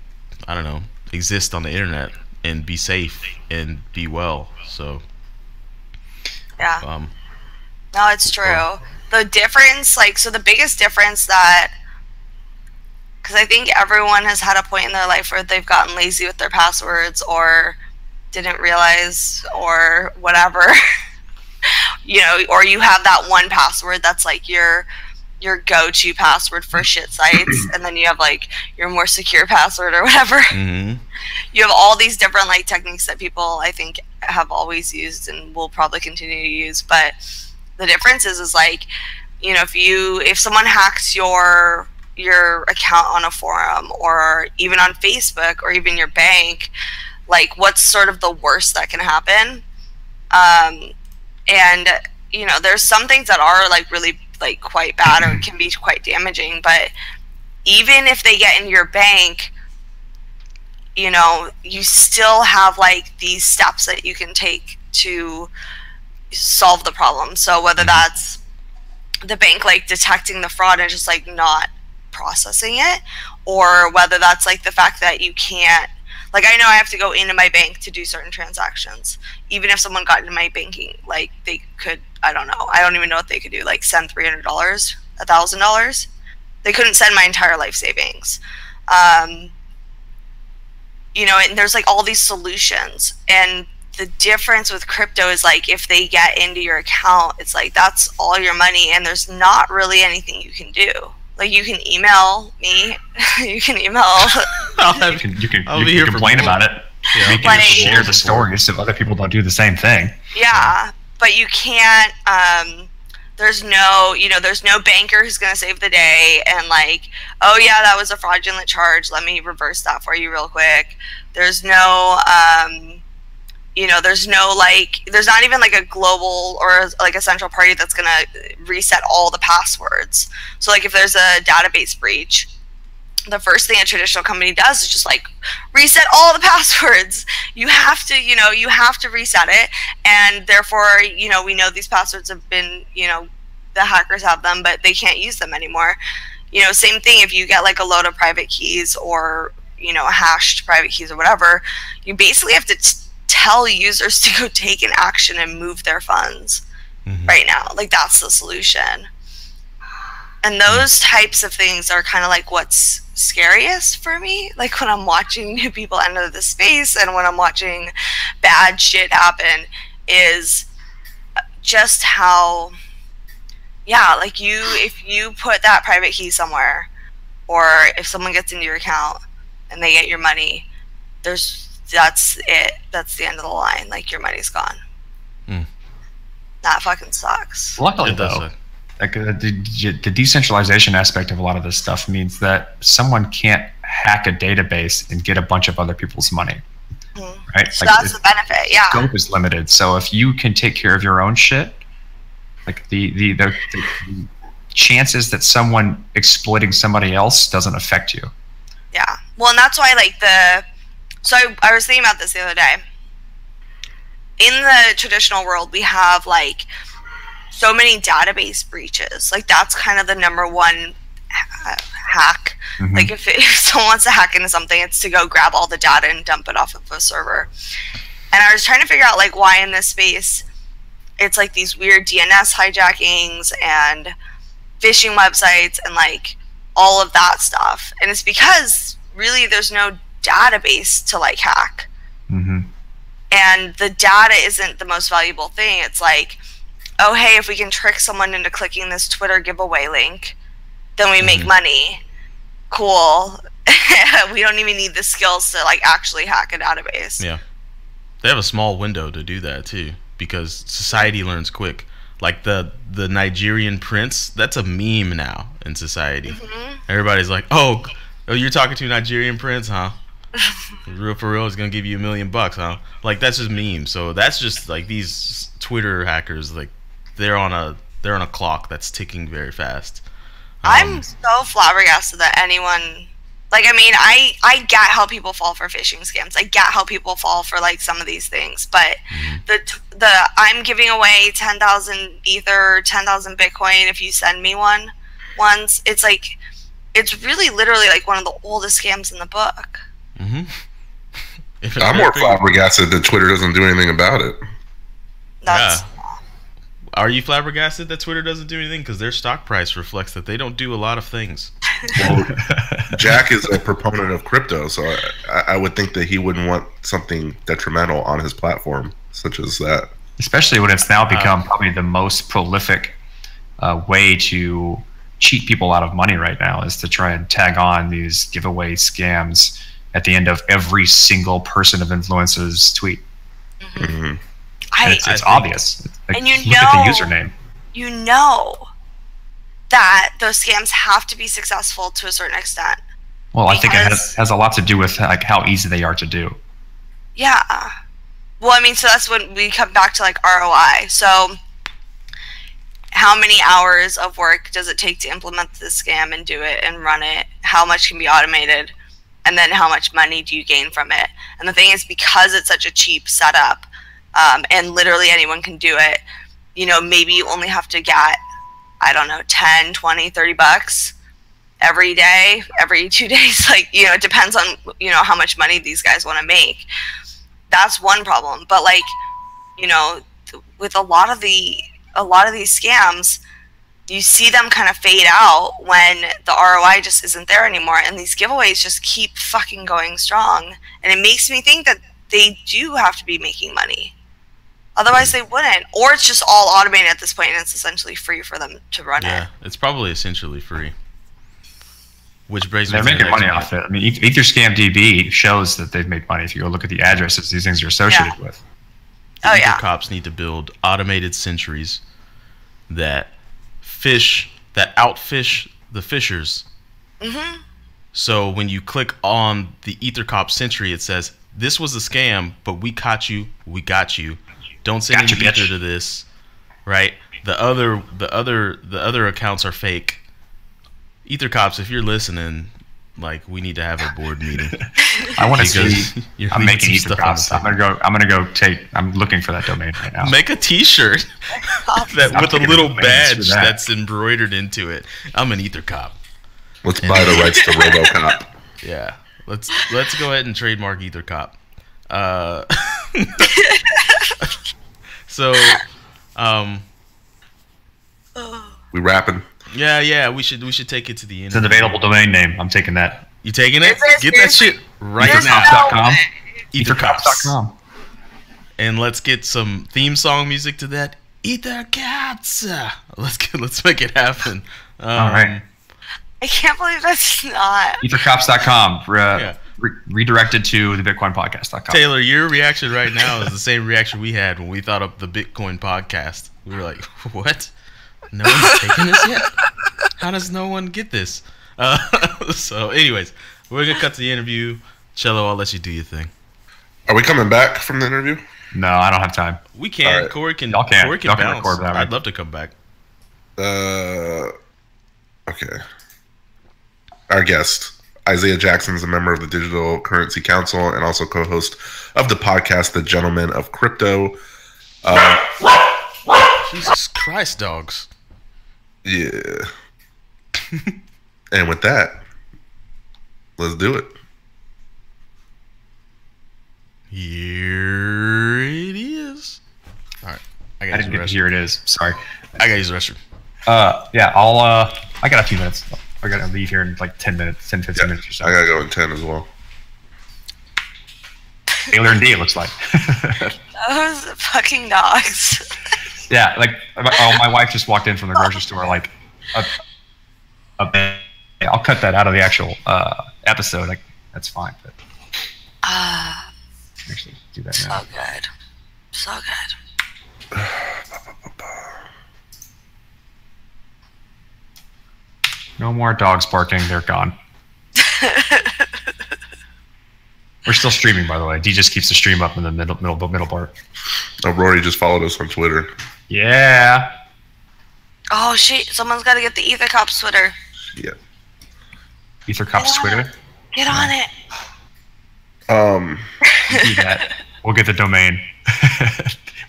I don't know, exist on the internet and be safe and be well. So yeah, no, it's true. The difference, like, so the biggest difference that, because I think everyone has had a point in their life where they've gotten lazy with their passwords or didn't realize or whatever, you know, or you have that one password that's like your go-to password for shit sites, and then you have like your more secure password or whatever. You have all these different like techniques that people, I think, have always used and will probably continue to use. But the difference is like, you know, if someone hacks your account on a forum or even on Facebook or even your bank, like what's sort of the worst that can happen? And you know, there's some things that are like really like quite bad or can be quite damaging, but even if they get into your bank, you know, you still have like these steps that you can take to solve the problem. So whether that's the bank like detecting the fraud and just like not processing it, or whether that's like the fact that you can't Like, I know I have to go into my bank to do certain transactions. Even if someone got into my banking, like, they could, I don't know. I don't even know what they could do. Like, send $300, $1,000. They couldn't send my entire life savings. You know, and there's like all these solutions. And the difference with crypto is like, if they get into your account, it's like, that's all your money. And there's not really anything you can do. Like, you can email me. You can email. You can complain about it. Yeah. You can share the stories so other people don't do the same thing. Yeah, but you can't. There's no, you know, there's no banker who's gonna save the day and like, oh yeah, that was a fraudulent charge. Let me reverse that for you real quick. There's no, you know, there's no like, there's not even like a global or like a central party that's gonna reset all the passwords. So like, if there's a database breach, the first thing a traditional company does is just like reset all the passwords. You have to, you know, you have to reset it. And therefore, you know, we know these passwords have been, you know, the hackers have them, but they can't use them anymore. You know, same thing if you get like a load of private keys or, you know, hashed private keys or whatever, you basically have to tell users to go take an action and move their funds right now. Like, that's the solution. And those types of things are kind of like what's scariest for me. Like, when I'm watching new people enter the space and when I'm watching bad shit happen, is just how, yeah, like if you put that private key somewhere, or if someone gets into your account and they get your money, that's it. That's the end of the line. Like, your money's gone. That fucking sucks. Luckily, though, like the decentralization aspect of a lot of this stuff means that someone can't hack a database and get a bunch of other people's money, right? So like, that's the benefit. Yeah. Scope is limited. So if you can take care of your own shit, like the chances that someone exploiting somebody else doesn't affect you. Yeah. Well, and that's why like so I was thinking about this the other day. In the traditional world, we have like so many database breaches. Like, that's kind of the number one hack. Like, if someone wants to hack into something, it's to go grab all the data and dump it off of a server. And I was trying to figure out like why in this space it's like these weird DNS hijackings and phishing websites and like all of that stuff. And it's because really there's no database to like hack. And the data isn't the most valuable thing. It's like, oh, hey, if we can trick someone into clicking this Twitter giveaway link, then we make money. Cool. We don't even need the skills to like actually hack a database. Yeah. They have a small window to do that too, because society learns quick. Like the Nigerian prince, that's a meme now in society. Everybody's like, oh, you're talking to a Nigerian prince, huh? Real for real, is gonna give you $1 million, huh? Like, that's just meme. So that's just like these Twitter hackers, like they're on a clock that's ticking very fast. I'm so flabbergasted that anyone, like, I mean, I get how people fall for phishing scams. I get how people fall for like some of these things, but the I'm giving away 10,000 Ether, 10,000 Bitcoin if you send me one once. It's like, it's really literally like one of the oldest scams in the book. I'm more flabbergasted that Twitter doesn't do anything about it. That's, Are you flabbergasted that Twitter doesn't do anything? Because their stock price reflects that they don't do a lot of things. Well, Jack is a proponent of crypto, so I would think that he wouldn't want something detrimental on his platform, such as that. Especially when it's now become probably the most prolific way to cheat people out of money right now, is to try and tag on these giveaway scams at the end of every single person of influence's tweet. It's obvious. Like, and you look at the username. You know that those scams have to be successful to a certain extent. Well, I think it has a lot to do with like how easy they are to do. Yeah. Well, I mean, so that's when we come back to like ROI. So how many hours of work does it take to implement this scam and do it and run it? How much can be automated? And then how much money do you gain from it? And the thing is, because it's such a cheap setup, and literally anyone can do it, you know, maybe you only have to get, I don't know, 10, 20, 30 bucks. every day, every 2 days. Like, you know, it depends on, you know, how much money these guys want to make. That's one problem. But like, you know, with a lot of these scams, you see them kind of fade out when the ROI just isn't there anymore, and these giveaways just keep fucking going strong. And it makes me think that they do have to be making money. Otherwise they wouldn't. Or it's just all automated at this point and it's essentially free for them to run it. Yeah, it's probably essentially free. Which brings They're me to making the money next off it. I mean, Etherscam DB shows that they've made money. If you go look at the addresses these things are associated with. Oh yeah. Cops need to build automated sentries that outfish the fishers. Mm-hmm. So when you click on the EtherCop sentry, it says, "This was a scam, but we caught you. We got you. Don't send any ether to this." Right? The other accounts are fake. EtherCops, if you're listening, like, we need to have a board meeting. I want to see. I'm making EtherCops. I'm looking for that domain right now. Make a T-shirt that with a little badge that's embroidered into it. I'm an EtherCop. Let's buy the rights to RoboCop. Yeah, let's go ahead and trademark EtherCop. So, we rapping. Yeah, we should take it to the end. It's an available domain name. I'm taking that. You taking it? Get that shit right now. Ethercops.com. Ethercops.com. And let's get some theme song music to that. Ethercats. Let's make it happen. All right. I can't believe that's not. Ethercops.com. Redirected to the BitcoinPodcast.com. Taylor, your reaction right now is the same reaction we had when we thought of the Bitcoin podcast. We were like, what? No one's taking this yet? How does no one get this? So anyways, we're going to cut to the interview. Cello, I'll let you do your thing. Are we coming back from the interview? No, I don't have time. We can. Right. Corey can. Y'all can. Corey can Y'all can bounce. record that, right? I'd love to come back. Okay. Our guest, Isaiah Jackson, is a member of the Digital Currency Council and also co-host of the podcast, The Gentlemen of Crypto. Jesus Christ, dogs. Yeah. And with that, let's do it. Here it is. All right. I didn't get to hear it is. Sorry. I gotta use the restroom. Yeah, I got a few minutes. I gotta leave here in like 10 minutes, 10, 15 minutes or so. I gotta go in 10 as well. Taylor and D, it looks like. Those fucking dogs. Yeah, like, my wife just walked in from the grocery store, like, I'll cut that out of the actual episode. Like, that's fine, but actually do that now. So good. So good. No more dogs barking. They're gone. We're still streaming, by the way. D just keeps the stream up in the middle part. Oh, Rory just followed us on Twitter. Yeah. Oh shit! Someone's got to get the EtherCops Twitter. Yeah. EtherCops Twitter. Get on it. You do that. We'll get the domain.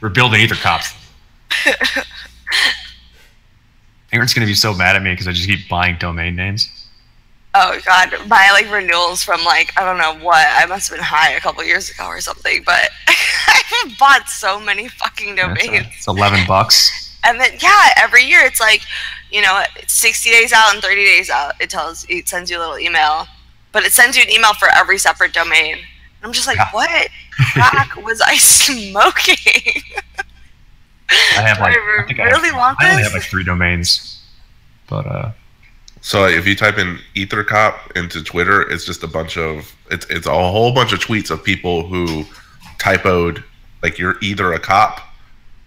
We're building EtherCops. Aaron's gonna be so mad at me because I just keep buying domain names. Oh god, my like renewals from like I don't know what, I must have been high a couple years ago or something, but I've bought so many fucking domains. It's $11. And then yeah, every year it's like, you know, it's 60 days out and 30 days out. It sends you a little email, but it sends you an email for every separate domain. And I'm just like, what crack was I smoking? I have like I only have like 3 domains, but So if you type in EtherCop into Twitter, it's just a bunch of it's a whole bunch of tweets of people who typoed like you're either a cop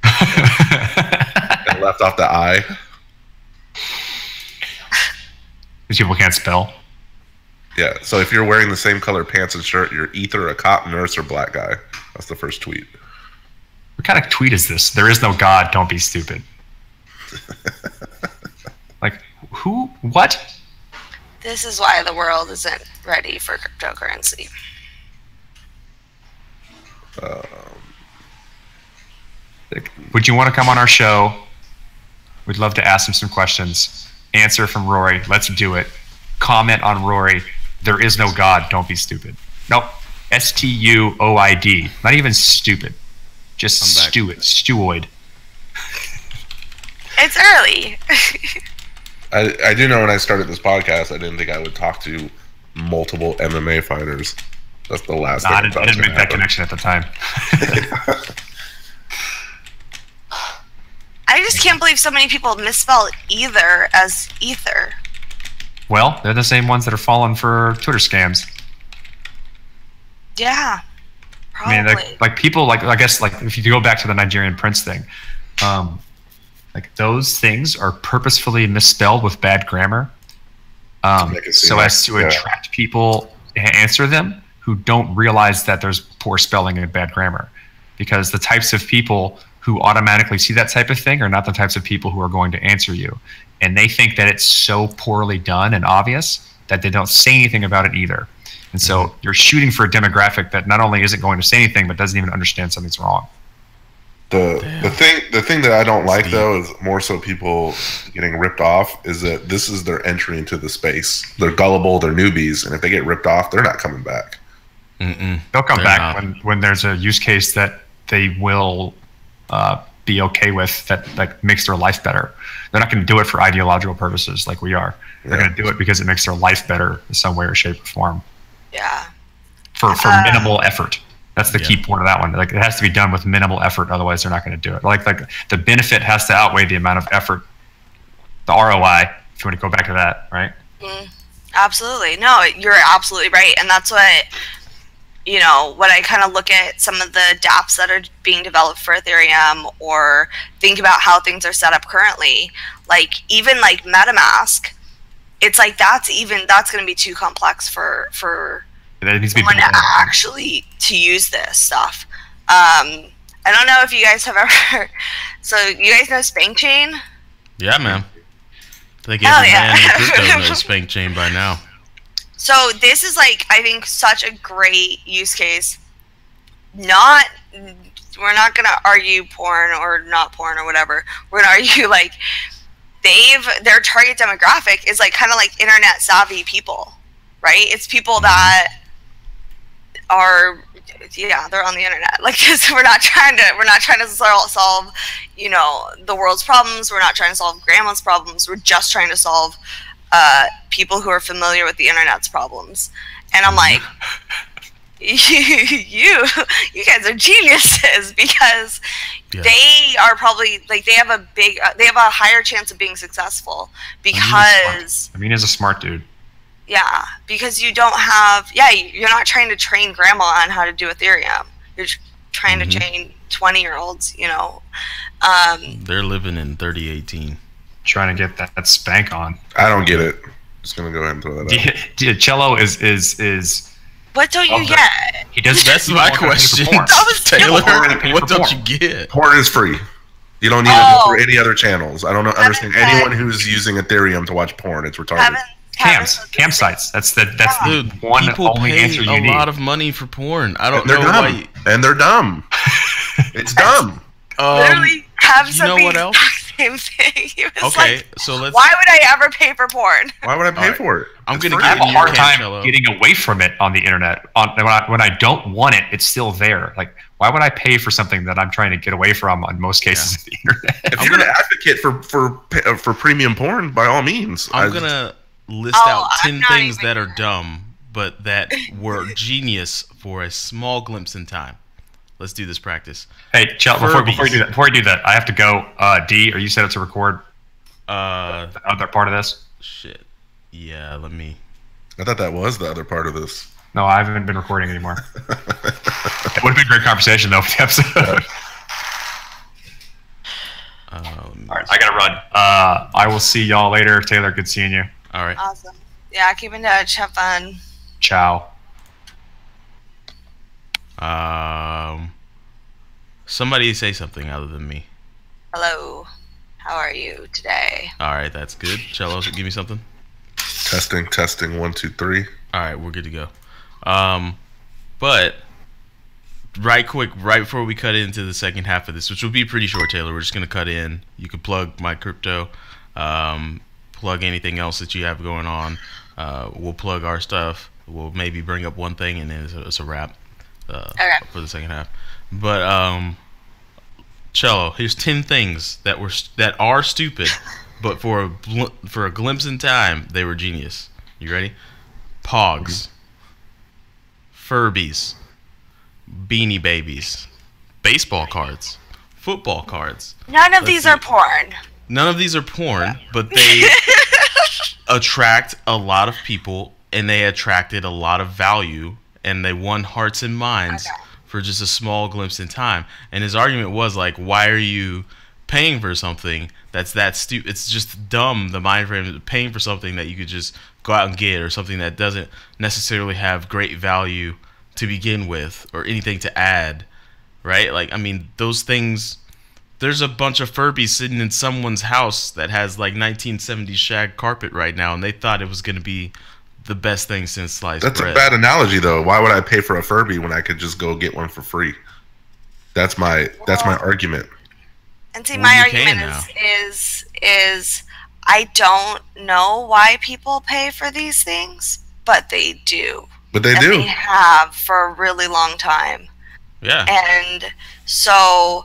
and left off the I. Because people can't spell. Yeah. So if you're wearing the same color pants and shirt, you're either a cop, nurse, or black guy. That's the first tweet. What kind of tweet is this? There is no God. Don't be stupid. Like, who? What? This is why the world isn't ready for cryptocurrency. Would you want to come on our show? We'd love to ask him some questions. Answer from Rory. Let's do it. comment on Rory, there is no God, don't be stupid. Nope. STUOID. Not even stupid. Just stuoid. It's early. I do know when I started this podcast, I didn't think I would talk to multiple MMA fighters. That's the last thing I didn't make that connection at the time. I just can't believe so many people misspell either as ether. Well, they're the same ones that are falling for Twitter scams. Yeah, probably. I mean, like people, I guess, if you go back to the Nigerian prince thing, those things are purposefully misspelled with bad grammar, so as to attract people and answer them who don't realize that there's poor spelling and bad grammar, because the types of people who automatically see that type of thing are not the types of people who are going to answer you, and they think that it's so poorly done and obvious that they don't say anything about it either. And so you're shooting for a demographic that not only isn't going to say anything, but doesn't even understand something's wrong. The thing that I don't like though is more so people getting ripped off is that this is their entry into the space. They're gullible, they're newbies, and if they get ripped off, they're not coming back. They'll come back when there's a use case that they will be okay with that makes their life better. They're not going to do it for ideological purposes like we are. They're going to do it because it makes their life better in some way or shape or form. Yeah. For minimal effort. That's the key point of that one. Like, it has to be done with minimal effort, otherwise they're not going to do it. Like the benefit has to outweigh the amount of effort. The ROI, if you want to go back to that, right? Absolutely. No, you're absolutely right. And that's what, when I kind of look at some of the dApps that are being developed for Ethereum, or think about how things are set up currently, even MetaMask, it's like that's going to be too complex for that needs to be someone actually to use this stuff. I don't know if you guys have ever. So you guys know Spank Chain? Yeah, man. I think every man in crypto knows Spank Chain by now. So this is I think such a great use case. We're not gonna argue porn or not porn or whatever. We're gonna argue their target demographic is kind of like internet savvy people, right? It's people that are they're on the internet. We're not trying to solve the world's problems. We're not trying to solve grandma's problems. We're just trying to solve people who are familiar with the internet's problems. And I'm like, you guys are geniuses, because they are probably they have a higher chance of being successful because Amina's a smart dude. Yeah, because you don't have you're not trying to train grandma on how to do Ethereum. You're trying to train 20-year-olds, They're living in 3018. Trying to get that spank on. I don't get it. Just gonna go ahead and throw that out. Cello is what don't you get? He does. That's my question, Taylor. What don't you get? Porn is free. You don't need it for any other channels. I don't understand anyone who's using Ethereum to watch porn. It's retarded. Campsites. That's the one people only answer you need. People pay a lot of money for porn. I don't know why. And they're dumb. It's dumb. Literally have something. You know what else? Same thing. Okay, so let's. Why would I ever pay for porn? Why would I pay for it? I'm gonna have a hard time getting away from it on the internet. When I don't want it, it's still there. Why would I pay for something that I'm trying to get away from on most cases of the internet? If you're an advocate for premium porn, by all means. I'm gonna list out 10 things that are dumb, but that were genius for a small glimpse in time. Let's do this practice. Hey, Chell, before you do that, I have to go. D, are you set up to record the other part of this? Shit. Yeah, let me. I thought that was the other part of this. No, I haven't been recording anymore. It would have been a great conversation, though, for the episode. All right, I got to run. I will see y'all later. Taylor, good seeing you. All right. Awesome. Yeah, keep in touch. Have fun. Ciao. Somebody say something other than me. Hello. How are you today? All right, that's good. Cello, give me something. Testing. 1, 2, 3. All right, we're good to go. But right before we cut into the second half of this, which will be pretty short, Taylor, we're just gonna cut in. You can plug my crypto, plug anything else that you have going on. We'll plug our stuff. We'll maybe bring up one thing, and then it's a wrap for the second half. But Cello, here's 10 things that are stupid, but for a glimpse in time, they were genius. You ready? Pogs, Furbies, Beanie Babies, baseball cards, football cards. None of these are porn. None of these are porn, but they attract a lot of people, and they attracted a lot of value, and they won hearts and minds for just a small glimpse in time. And his argument was like, why are you paying for something that's that stupid? It's just dumb, the mind frame of paying for something that you could just go out and get, or something that doesn't necessarily have great value to begin with or anything to add, right? Like, I mean, those things, there's a bunch of Furbies sitting in someone's house that has like 1970s shag carpet right now, and they thought it was going to be the best thing since sliced bread. That's a bad analogy, though. Why would I pay for a Furby when I could just go get one for free? That's my argument. And see, my argument is I don't know why people pay for these things, but they do. But they do. They have for a really long time. Yeah. And so,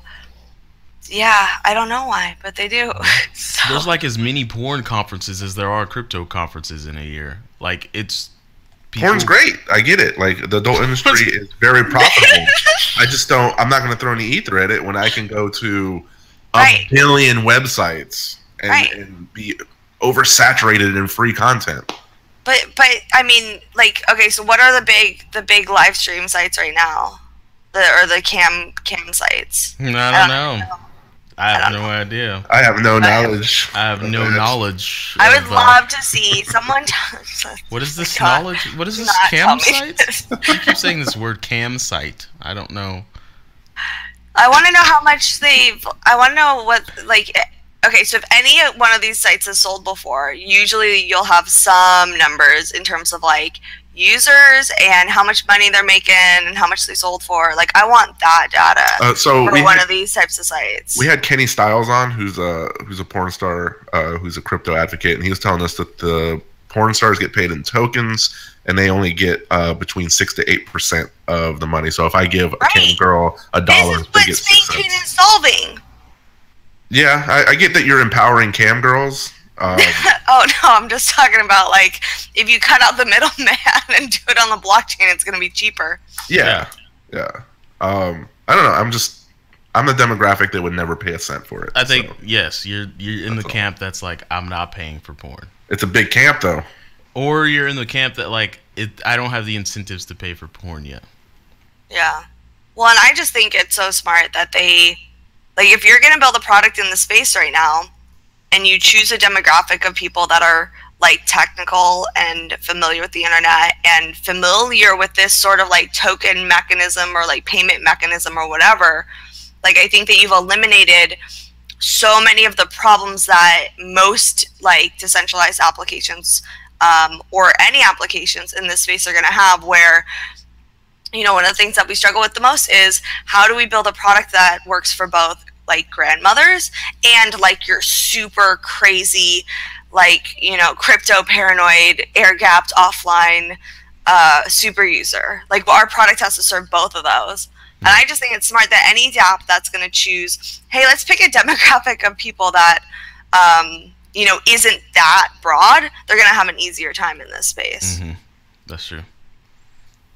yeah, I don't know why, but they do. So. There's like as many porn conferences as there are crypto conferences in a year. Like, it's... Porn's great. I get it. Like, the adult industry is very profitable. I just don't... I'm not going to throw any ether at it when I can go to a billion websites and be oversaturated in free content. But I mean, like, okay, so what are the big live stream sites right now? The cam sites? I don't know. I have no idea. I have no knowledge. I have no knowledge. I would love to see someone. What is this knowledge? What is this cam site? You keep saying this word cam site. I don't know. I want to know how much I want to know what, like, okay, so if any one of these sites has sold before, usually you'll have some numbers in terms of, like, users and how much money they're making and how much they sold for. Like, I want that data for one of these types of sites. We had Kenny Styles on, who's a porn star, who's a crypto advocate, and he was telling us that the porn stars get paid in tokens, and they only get between 6 to 8% of the money. So if I give a cam girl $1, they get 6 cents. Is solving. Yeah, I get that you're empowering cam girls. Oh no, I'm just talking about, like, if you cut out the middleman and do it on the blockchain, it's going to be cheaper. Yeah. I don't know. I'm the demographic that would never pay a cent for it. I think yes, you're in the camp that's like, I'm not paying for porn. It's a big camp though. Or you're in the camp that, like, I don't have the incentives to pay for porn yet. Yeah. Well, and I just think it's so smart that they, like, if you're going to build a product in the space right now, and you choose a demographic of people that are, like, technical and familiar with the internet and familiar with this sort of, like, token mechanism or, like, payment mechanism or whatever, like, I think that you've eliminated so many of the problems that most, like, decentralized applications or any applications in this space are going to have, where, you know, one of the things that we struggle with the most is how do we build a product that works for both, like, grandmothers and, like, your super crazy, like, you know, crypto paranoid, air gapped offline super user. Like, well, our product has to serve both of those. And I just think it's smart that any app that's going to choose, hey, let's pick a demographic of people that, you know, isn't that broad, they're going to have an easier time in this space. Mm-hmm. That's true.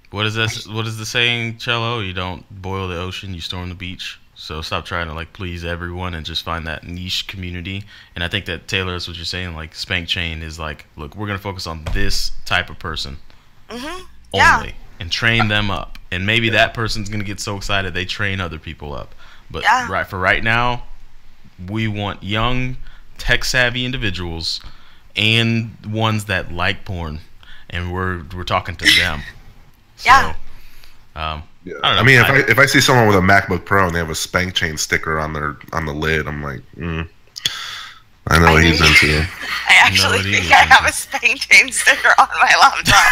What is this? What is the saying, Cello? You don't boil the ocean, you storm the beach. So stop trying to, like, please everyone and just find that niche community. And I think that, Taylor, is what you're saying. Like, Spank Chain is like, look, we're going to focus on this type of person only and train them up. And maybe that person's going to get so excited they train other people up. But right now, we want young, tech-savvy individuals and ones that like porn. And we're talking to them. So, yeah. I mean, if I see someone with a MacBook Pro and they have a Spank Chain sticker on the lid, I'm like, I know what he's into. I actually think I have a Spank Chain sticker on my laptop.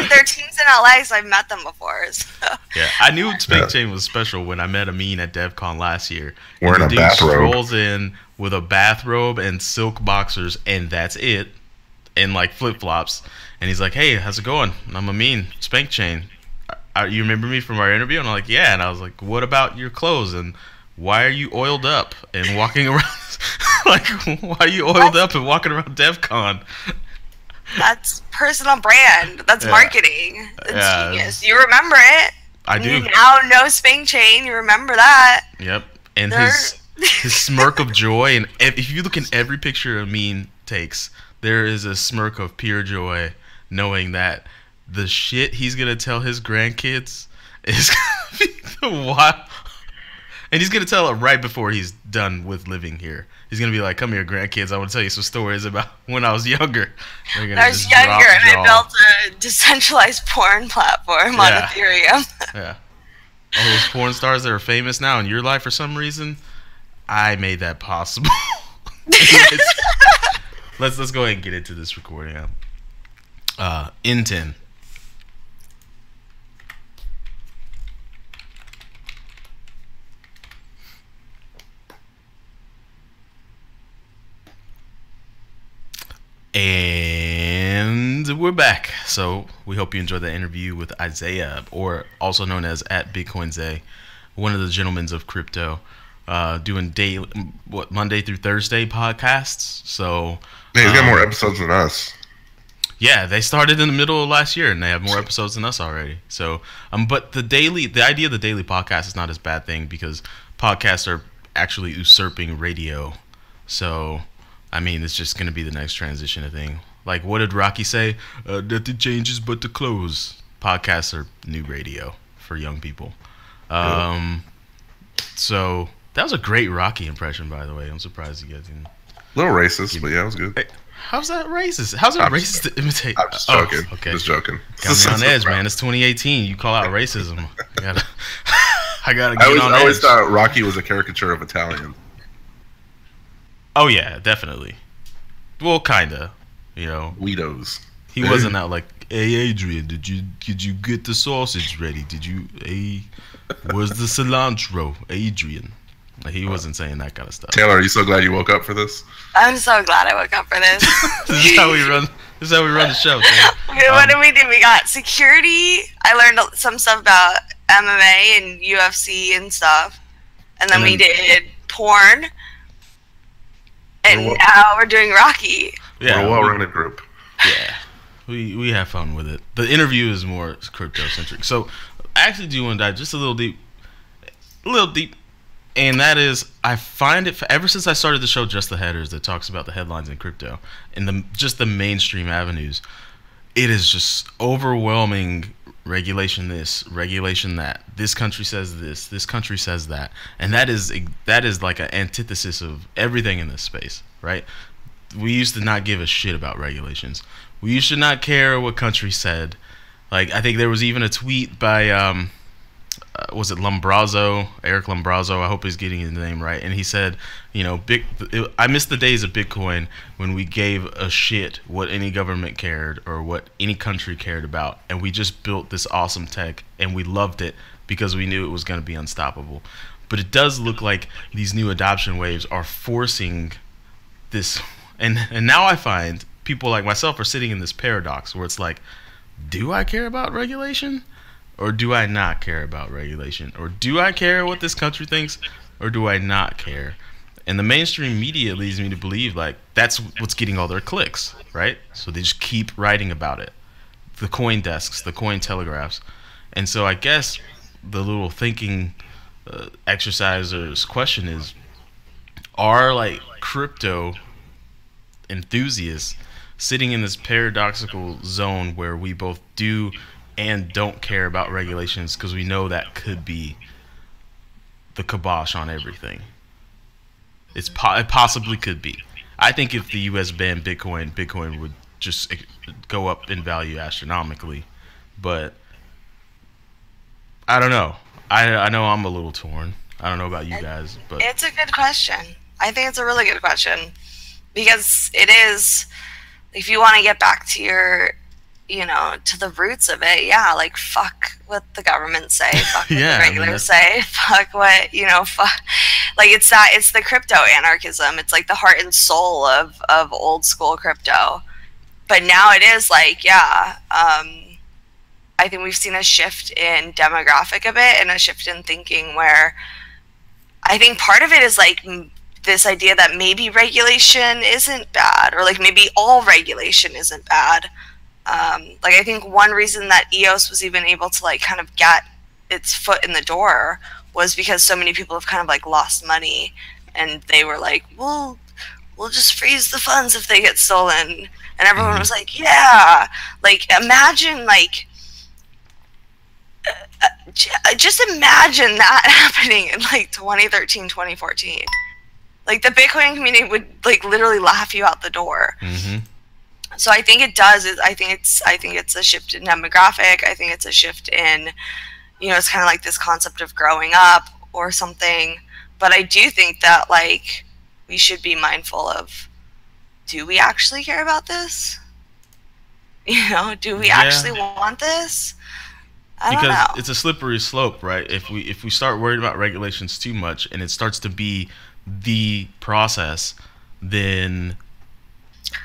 They're teams in LA, so I've met them before. So. Yeah, I knew Spank Chain was special when I met Amin at DevCon last year. Wearing a bathrobe. Strolls in with a bathrobe and silk boxers, and that's it, and like flip flops. And he's like, "Hey, how's it going? I'm Amin, Spank Chain. You remember me from our interview?" And I'm like, "Yeah." And I was like, "What about your clothes? And why are you oiled up and walking around? Like, why are you oiled up and walking around DEF CON?" That's personal brand. That's marketing. That's genius. You remember it. I do. You now know Spank Chain. You remember that. Yep. And his smirk of joy. And if you look in every picture Amin takes, there is a smirk of pure joy, knowing that the shit he's going to tell his grandkids is going to be the wild. And he's going to tell it right before he's done with living here. He's going to be like, "Come here, grandkids. I want to tell you some stories about when I was younger." When I was younger and I built a decentralized porn platform on Ethereum. Yeah. All those porn stars that are famous now in your life for some reason, I made that possible. Let's go ahead and get into this recording. N10. And we're back. So we hope you enjoyed that interview with Isaiah, or also known as @BitcoinZay, one of the gentlemen of crypto, doing daily, Monday through Thursday podcasts. So he's got more episodes than us. Yeah, they started in the middle of last year, and they have more episodes than us already. So, but the idea of the daily podcast is not as bad thing, because podcasts are actually usurping radio. So, I mean, it's just going to be the next transition thing. Like, what did Rocky say? Nothing changes but the clothes. Podcasts are new radio for young people. So, that was a great Rocky impression, by the way. I'm surprised you guys didn't. A little racist, but yeah, it was good. Hey, how's that racist? How's it racist to imitate? I'm just joking. Okay. Just joking. Got me on edge, man. It's 2018. You call out racism. I gotta get on edge. I always thought Rocky was a caricature of Italian. Oh yeah, definitely. Well, kinda. You know, Guidos. He wasn't out like, "Hey Adrian, did you get the sausage ready? Where's the cilantro, Adrian?" Like, he wasn't saying that kind of stuff. Taylor, are you so glad you woke up for this? I'm so glad I woke up for this. This is how we run the show. Okay, what did we do? We got security. I learned some stuff about MMA and UFC and stuff, and then we did porn. And now we're doing Rocky. Yeah, we're a well-rounded group. Yeah, we have fun with it. The interview is more crypto-centric. So I actually do want to dive just a little deep. And that is, I find it, ever since I started the show Just the Headers, that talks about the headlines in crypto and just the mainstream avenues, it is just overwhelming. Regulation this, regulation that. This country says this country says that. And that is like an antithesis of everything in this space, right? We used to not give a shit about regulations. We used to not care what country said. Like, I think there was even a tweet by was it Lombrazo, Eric Lombrazo? I hope he's getting his name right. And he said, you know, I miss the days of Bitcoin when we gave a shit what any government cared or what any country cared about, and we just built this awesome tech and we loved it because we knew it was going to be unstoppable. But it does look like these new adoption waves are forcing this, and now I find people like myself are sitting in this paradox where it's like, do I care about regulation? Or do I not care about regulation? Or do I care what this country thinks? Or do I not care? And the mainstream media leads me to believe like that's what's getting all their clicks, right? So they just keep writing about it. The coin desks, the coin telegraphs. And so I guess the little thinking exerciser's question is, are like crypto enthusiasts sitting in this paradoxical zone where we both do and don't care about regulations because we know that could be the kibosh on everything? It possibly could be. I think if the U.S. banned Bitcoin would just go up in value astronomically. But I don't know. I know I'm a little torn. I don't know about you guys, but it's a good question. I think it's a really good question because it is. If you want to get back to your to the roots of it, yeah, like fuck what the government say, fuck what Yeah, the regulars say, fuck what, fuck, like it's the crypto anarchism. It's like the heart and soul of old school crypto. But now it is like, yeah, I think we've seen a shift in demographic a bit and a shift in thinking where I think part of it is like this idea that maybe regulation isn't bad, or like maybe all regulation isn't bad. Like I think one reason that EOS was even able to like kind of get its foot in the door was because so many people have kind of like lost money, and they were like, we'll just freeze the funds if they get stolen, and everyone was like, yeah, like imagine like just imagine that happening in like 2013, 2014. Like the Bitcoin community would like literally laugh you out the door. So I think it does. I think it's a shift in demographic. I think it's a shift in, it's kind of like this concept of growing up or something. But I do think that like we should be mindful of, do we actually care about this? Do we actually want this? I don't know. It's a slippery slope, right? If we start worrying about regulations too much and it starts to be the process, then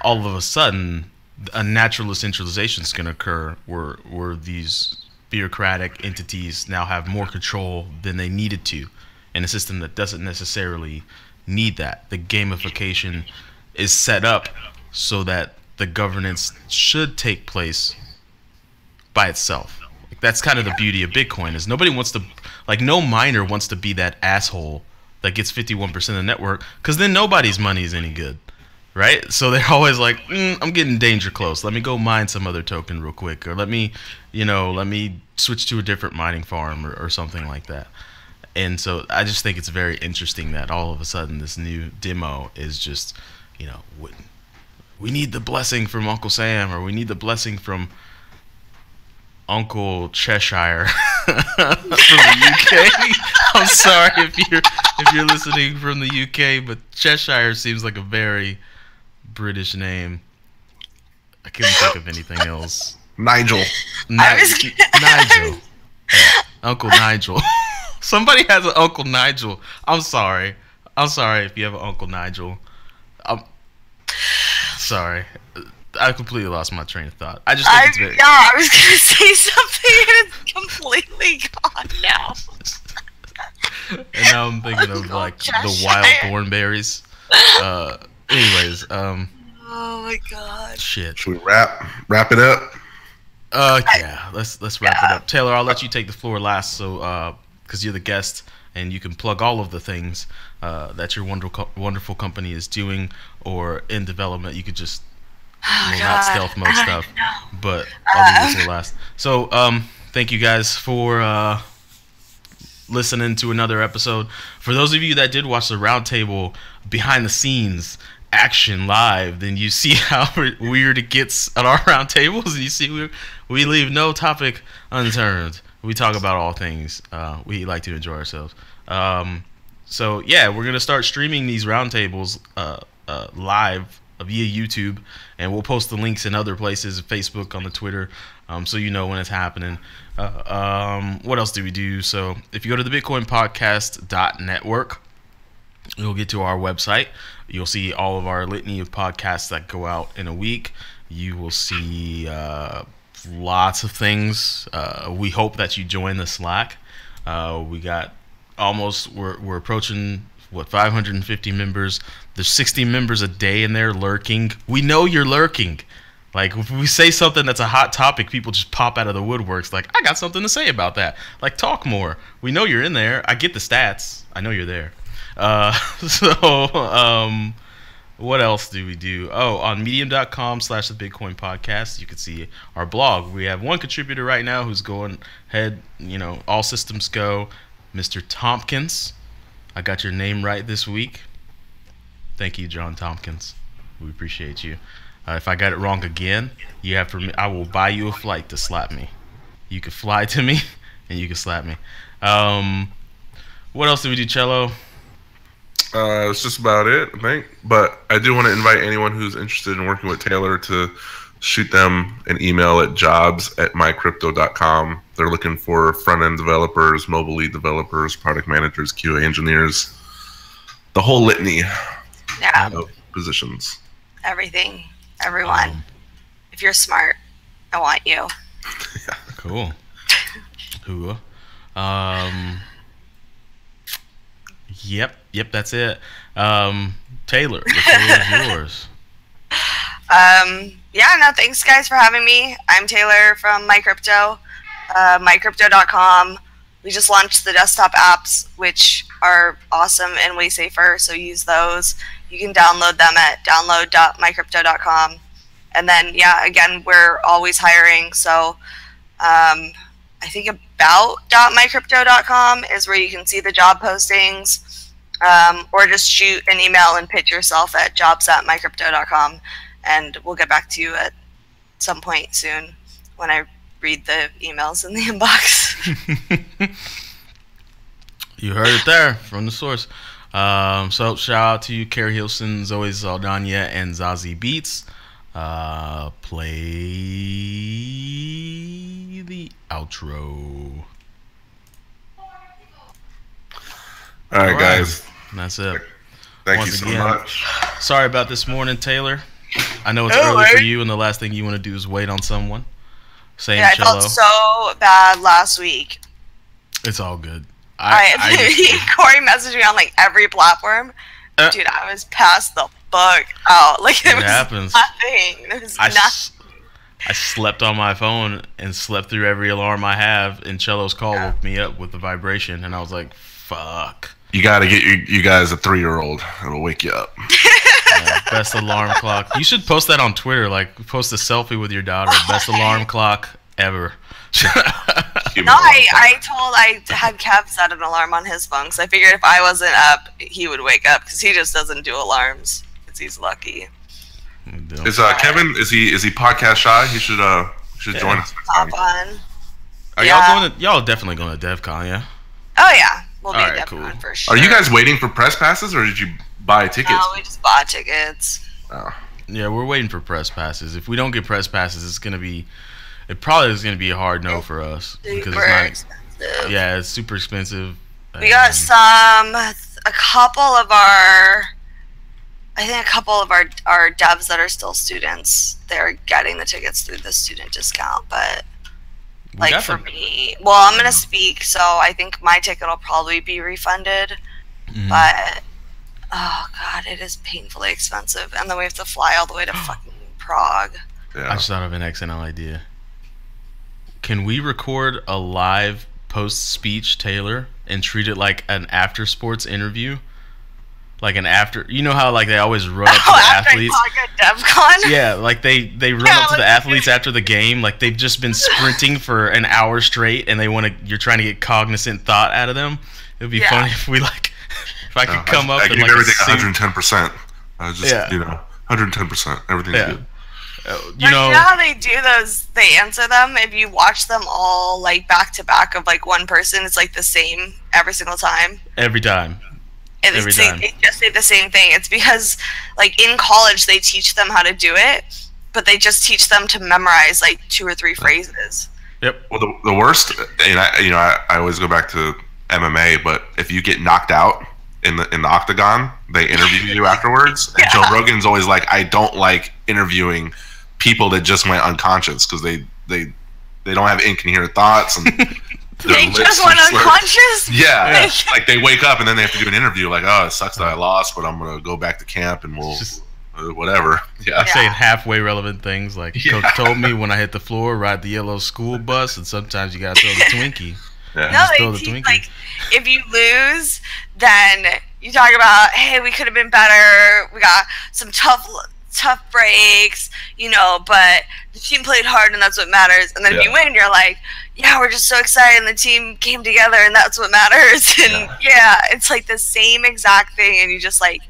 all of a sudden a natural centralization is going to occur where these bureaucratic entities now have more control than they needed to in a system that doesn't necessarily need that. The gamification is set up so that the governance should take place by itself. Like, that's kind of the beauty of Bitcoin, is nobody wants to, like, no miner wants to be that asshole that gets 51% of the network, because then nobody's money is any good, right? So they're always like, I'm getting danger close. Let me go mine some other token real quick, or let me switch to a different mining farm or something like that. And so I just think it's very interesting that all of a sudden this new demo is just, we need the blessing from Uncle Sam, or we need the blessing from Uncle Cheshire from the UK. I'm sorry if you're listening from the UK, but Cheshire seems like a very British name. I couldn't think of anything else. Nigel. Nigel. Yeah. Uncle Nigel. Somebody has an Uncle Nigel. I'm sorry if you have an Uncle Nigel. I'm sorry. I completely lost my train of thought. I just think it's very... Yeah, I was going to say something and it's completely gone now. And now I'm thinking of like the wild thornberries. Anyways, oh my god. Shit. Should we wrap it up? Yeah, let's wrap it up. Taylor, I'll let you take the floor last, so because you're the guest and you can plug all of the things that your wonderful company is doing or in development. You could just not stealth mode stuff, but I'll do this for last. So thank you guys for listening to another episode. For those of you that did watch the Roundtable behind the scenes action live, then you see how weird it gets at our roundtables, and you see we leave no topic unturned. We talk about all things. We like to enjoy ourselves. So yeah, we're gonna start streaming these roundtables live via YouTube, and we'll post the links in other places, Facebook, on the Twitter, so you know when it's happening. What else do we do? So if you go to the bitcoinpodcast.network, you'll get to our website. You'll see all of our litany of podcasts that go out in a week. You will see lots of things. We hope that you join the Slack. We got we're approaching 550 members. There's 60 members a day in there lurking. We know you're lurking. Like, if we say something that's a hot topic, people just pop out of the woodworks like, I got something to say about that. Like, talk more. We know you're in there. I get the stats. I know you're there. What else do we do? Oh, on medium.com/the Bitcoin podcast, you can see our blog. We have one contributor right now who's going ahead, all systems go. Mr. Tompkins. I got your name right this week. Thank you, John Tompkins. We appreciate you. If I got it wrong again, I will buy you a flight to slap me. You can fly to me, and you can slap me. What else did we do, Cello? It's just about it, I think. But I do want to invite anyone who's interested in working with Taylor to shoot them an email at jobs@mycrypto.com. They're looking for front-end developers, mobile lead developers, product managers, QA engineers, the whole litany of positions. Everything. Everyone. If you're smart, I want you. Yeah. Cool. Cool. Yep, that's it. Taylor, the floor is yours. Thanks guys for having me. I'm Taylor from MyCrypto, mycrypto.com. We just launched the desktop apps, which are awesome and way safer, so use those. You can download them at download.mycrypto.com. And then, again, we're always hiring, so I think about.mycrypto.com is where you can see the job postings, or just shoot an email and pitch yourself at jobs@mycrypto.com, and we'll get back to you at some point soon when I read the emails in the inbox. You heard it there from the source. So shout out to you, Carrie Hilson, Zoe Saldana, and Zazie Beats. Play the outro. All right, guys. That's it. Thank you so much. Sorry about this morning, Taylor. I know it's early for you, and the last thing you want to do is wait on someone. I felt so bad last week. It's all good. Corey messaged me on like every platform. Dude, I was passed the fuck out. Like it was nothing. There was nothing. I slept on my phone and slept through every alarm I have, and Cello's call woke me up with the vibration, and I was like, fuck. You got to get you guys a 3-year-old. It'll wake you up. Best alarm clock. You should post that on Twitter. Like, post a selfie with your daughter. Best alarm clock ever. No, I had Kev set an alarm on his phone, because I figured if I wasn't up, he would wake up, because he just doesn't do alarms, because he's lucky. Is Kevin? Is he podcast shy? He should join us. Hop on. Are y'all definitely going to DevCon? Yeah. Oh yeah, we'll be at cool. DevCon for sure. Are you guys waiting for press passes, or did you buy tickets? No, we just bought tickets. Oh. Yeah, we're waiting for press passes. If we don't get press passes, it probably is gonna be a hard no for us, because it's not expensive. Yeah, it's super expensive. We got a couple of our devs that are still students. They're getting the tickets through the student discount, but for me, I'm gonna speak, so I think my ticket will probably be refunded. But oh god, it is painfully expensive, and then we have to fly all the way to fucking Prague. Yeah. I just thought of an excellent idea. Can we record a live post-speech, Taylor, and treat it like an after-sports interview? Like an after... You know how like they always run up to the athletes? DevCon? Yeah, like they run up to the athletes after the game. Like they've just been sprinting for an hour straight, and you're trying to get cognizant thought out of them. It would be funny if we like... If I could come up and like... everything 110%. 110%. Everything's good. You know how they do those? They answer them. If you watch them all like back to back of like one person, it's like the same every single time. Every time. And they just say the same thing. It's because like in college they teach them how to do it, but they just teach them to memorize like 2 or 3 phrases. Yep. Well, the worst, and I always go back to MMA, but if you get knocked out in the octagon, they interview you afterwards. And Joe Rogan's always like, I don't like interviewing people that just went unconscious, because they don't have incoherent thoughts, and they just went unconscious. Yeah, like they wake up and then they have to do an interview. Like, oh, it sucks that I lost, but I'm gonna go back to camp and we'll whatever. Yeah, saying halfway relevant things like Coach told me when I hit the floor, ride the yellow school bus, and sometimes you gotta throw the Twinkie. No, they teach, like if you lose, then you talk about, hey, we could have been better. We got some tough breaks, but the team played hard, and that's what matters. And then if you win, you're like, yeah, we're just so excited, and the team came together, and that's what matters. And it's like the same exact thing, and you just like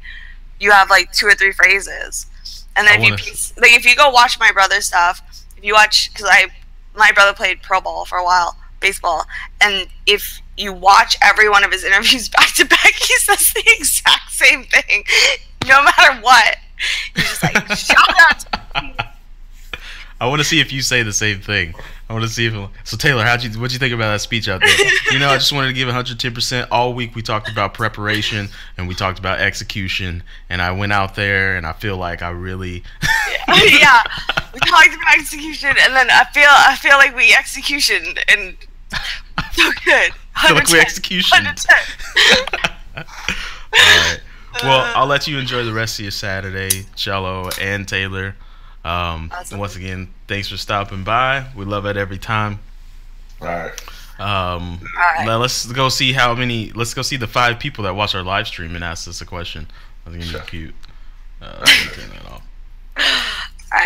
you have like 2 or 3 phrases. And then if you go watch my brother's stuff, if you watch, because my brother played pro ball for a while, baseball, and if you watch every one of his interviews back to back, he says the exact same thing, no matter what. He's just like, shout out to me. I want to see if you say the same thing. I want to see if. So Taylor, what'd you think about that speech out there? I just wanted to give 110%. All week we talked about preparation and we talked about execution, and I went out there and I feel like I really. Yeah, we talked about execution, and then I feel like we execution and so good. I feel like we execution. 110. All right. Well, I'll let you enjoy the rest of your Saturday, Cello and Taylor. Awesome. Once again, thanks for stopping by. We love it every time. All right. right. Let's go see let's go see the 5 people that watch our live stream and ask us a question. I think it's gonna be cute. Let me turn that off.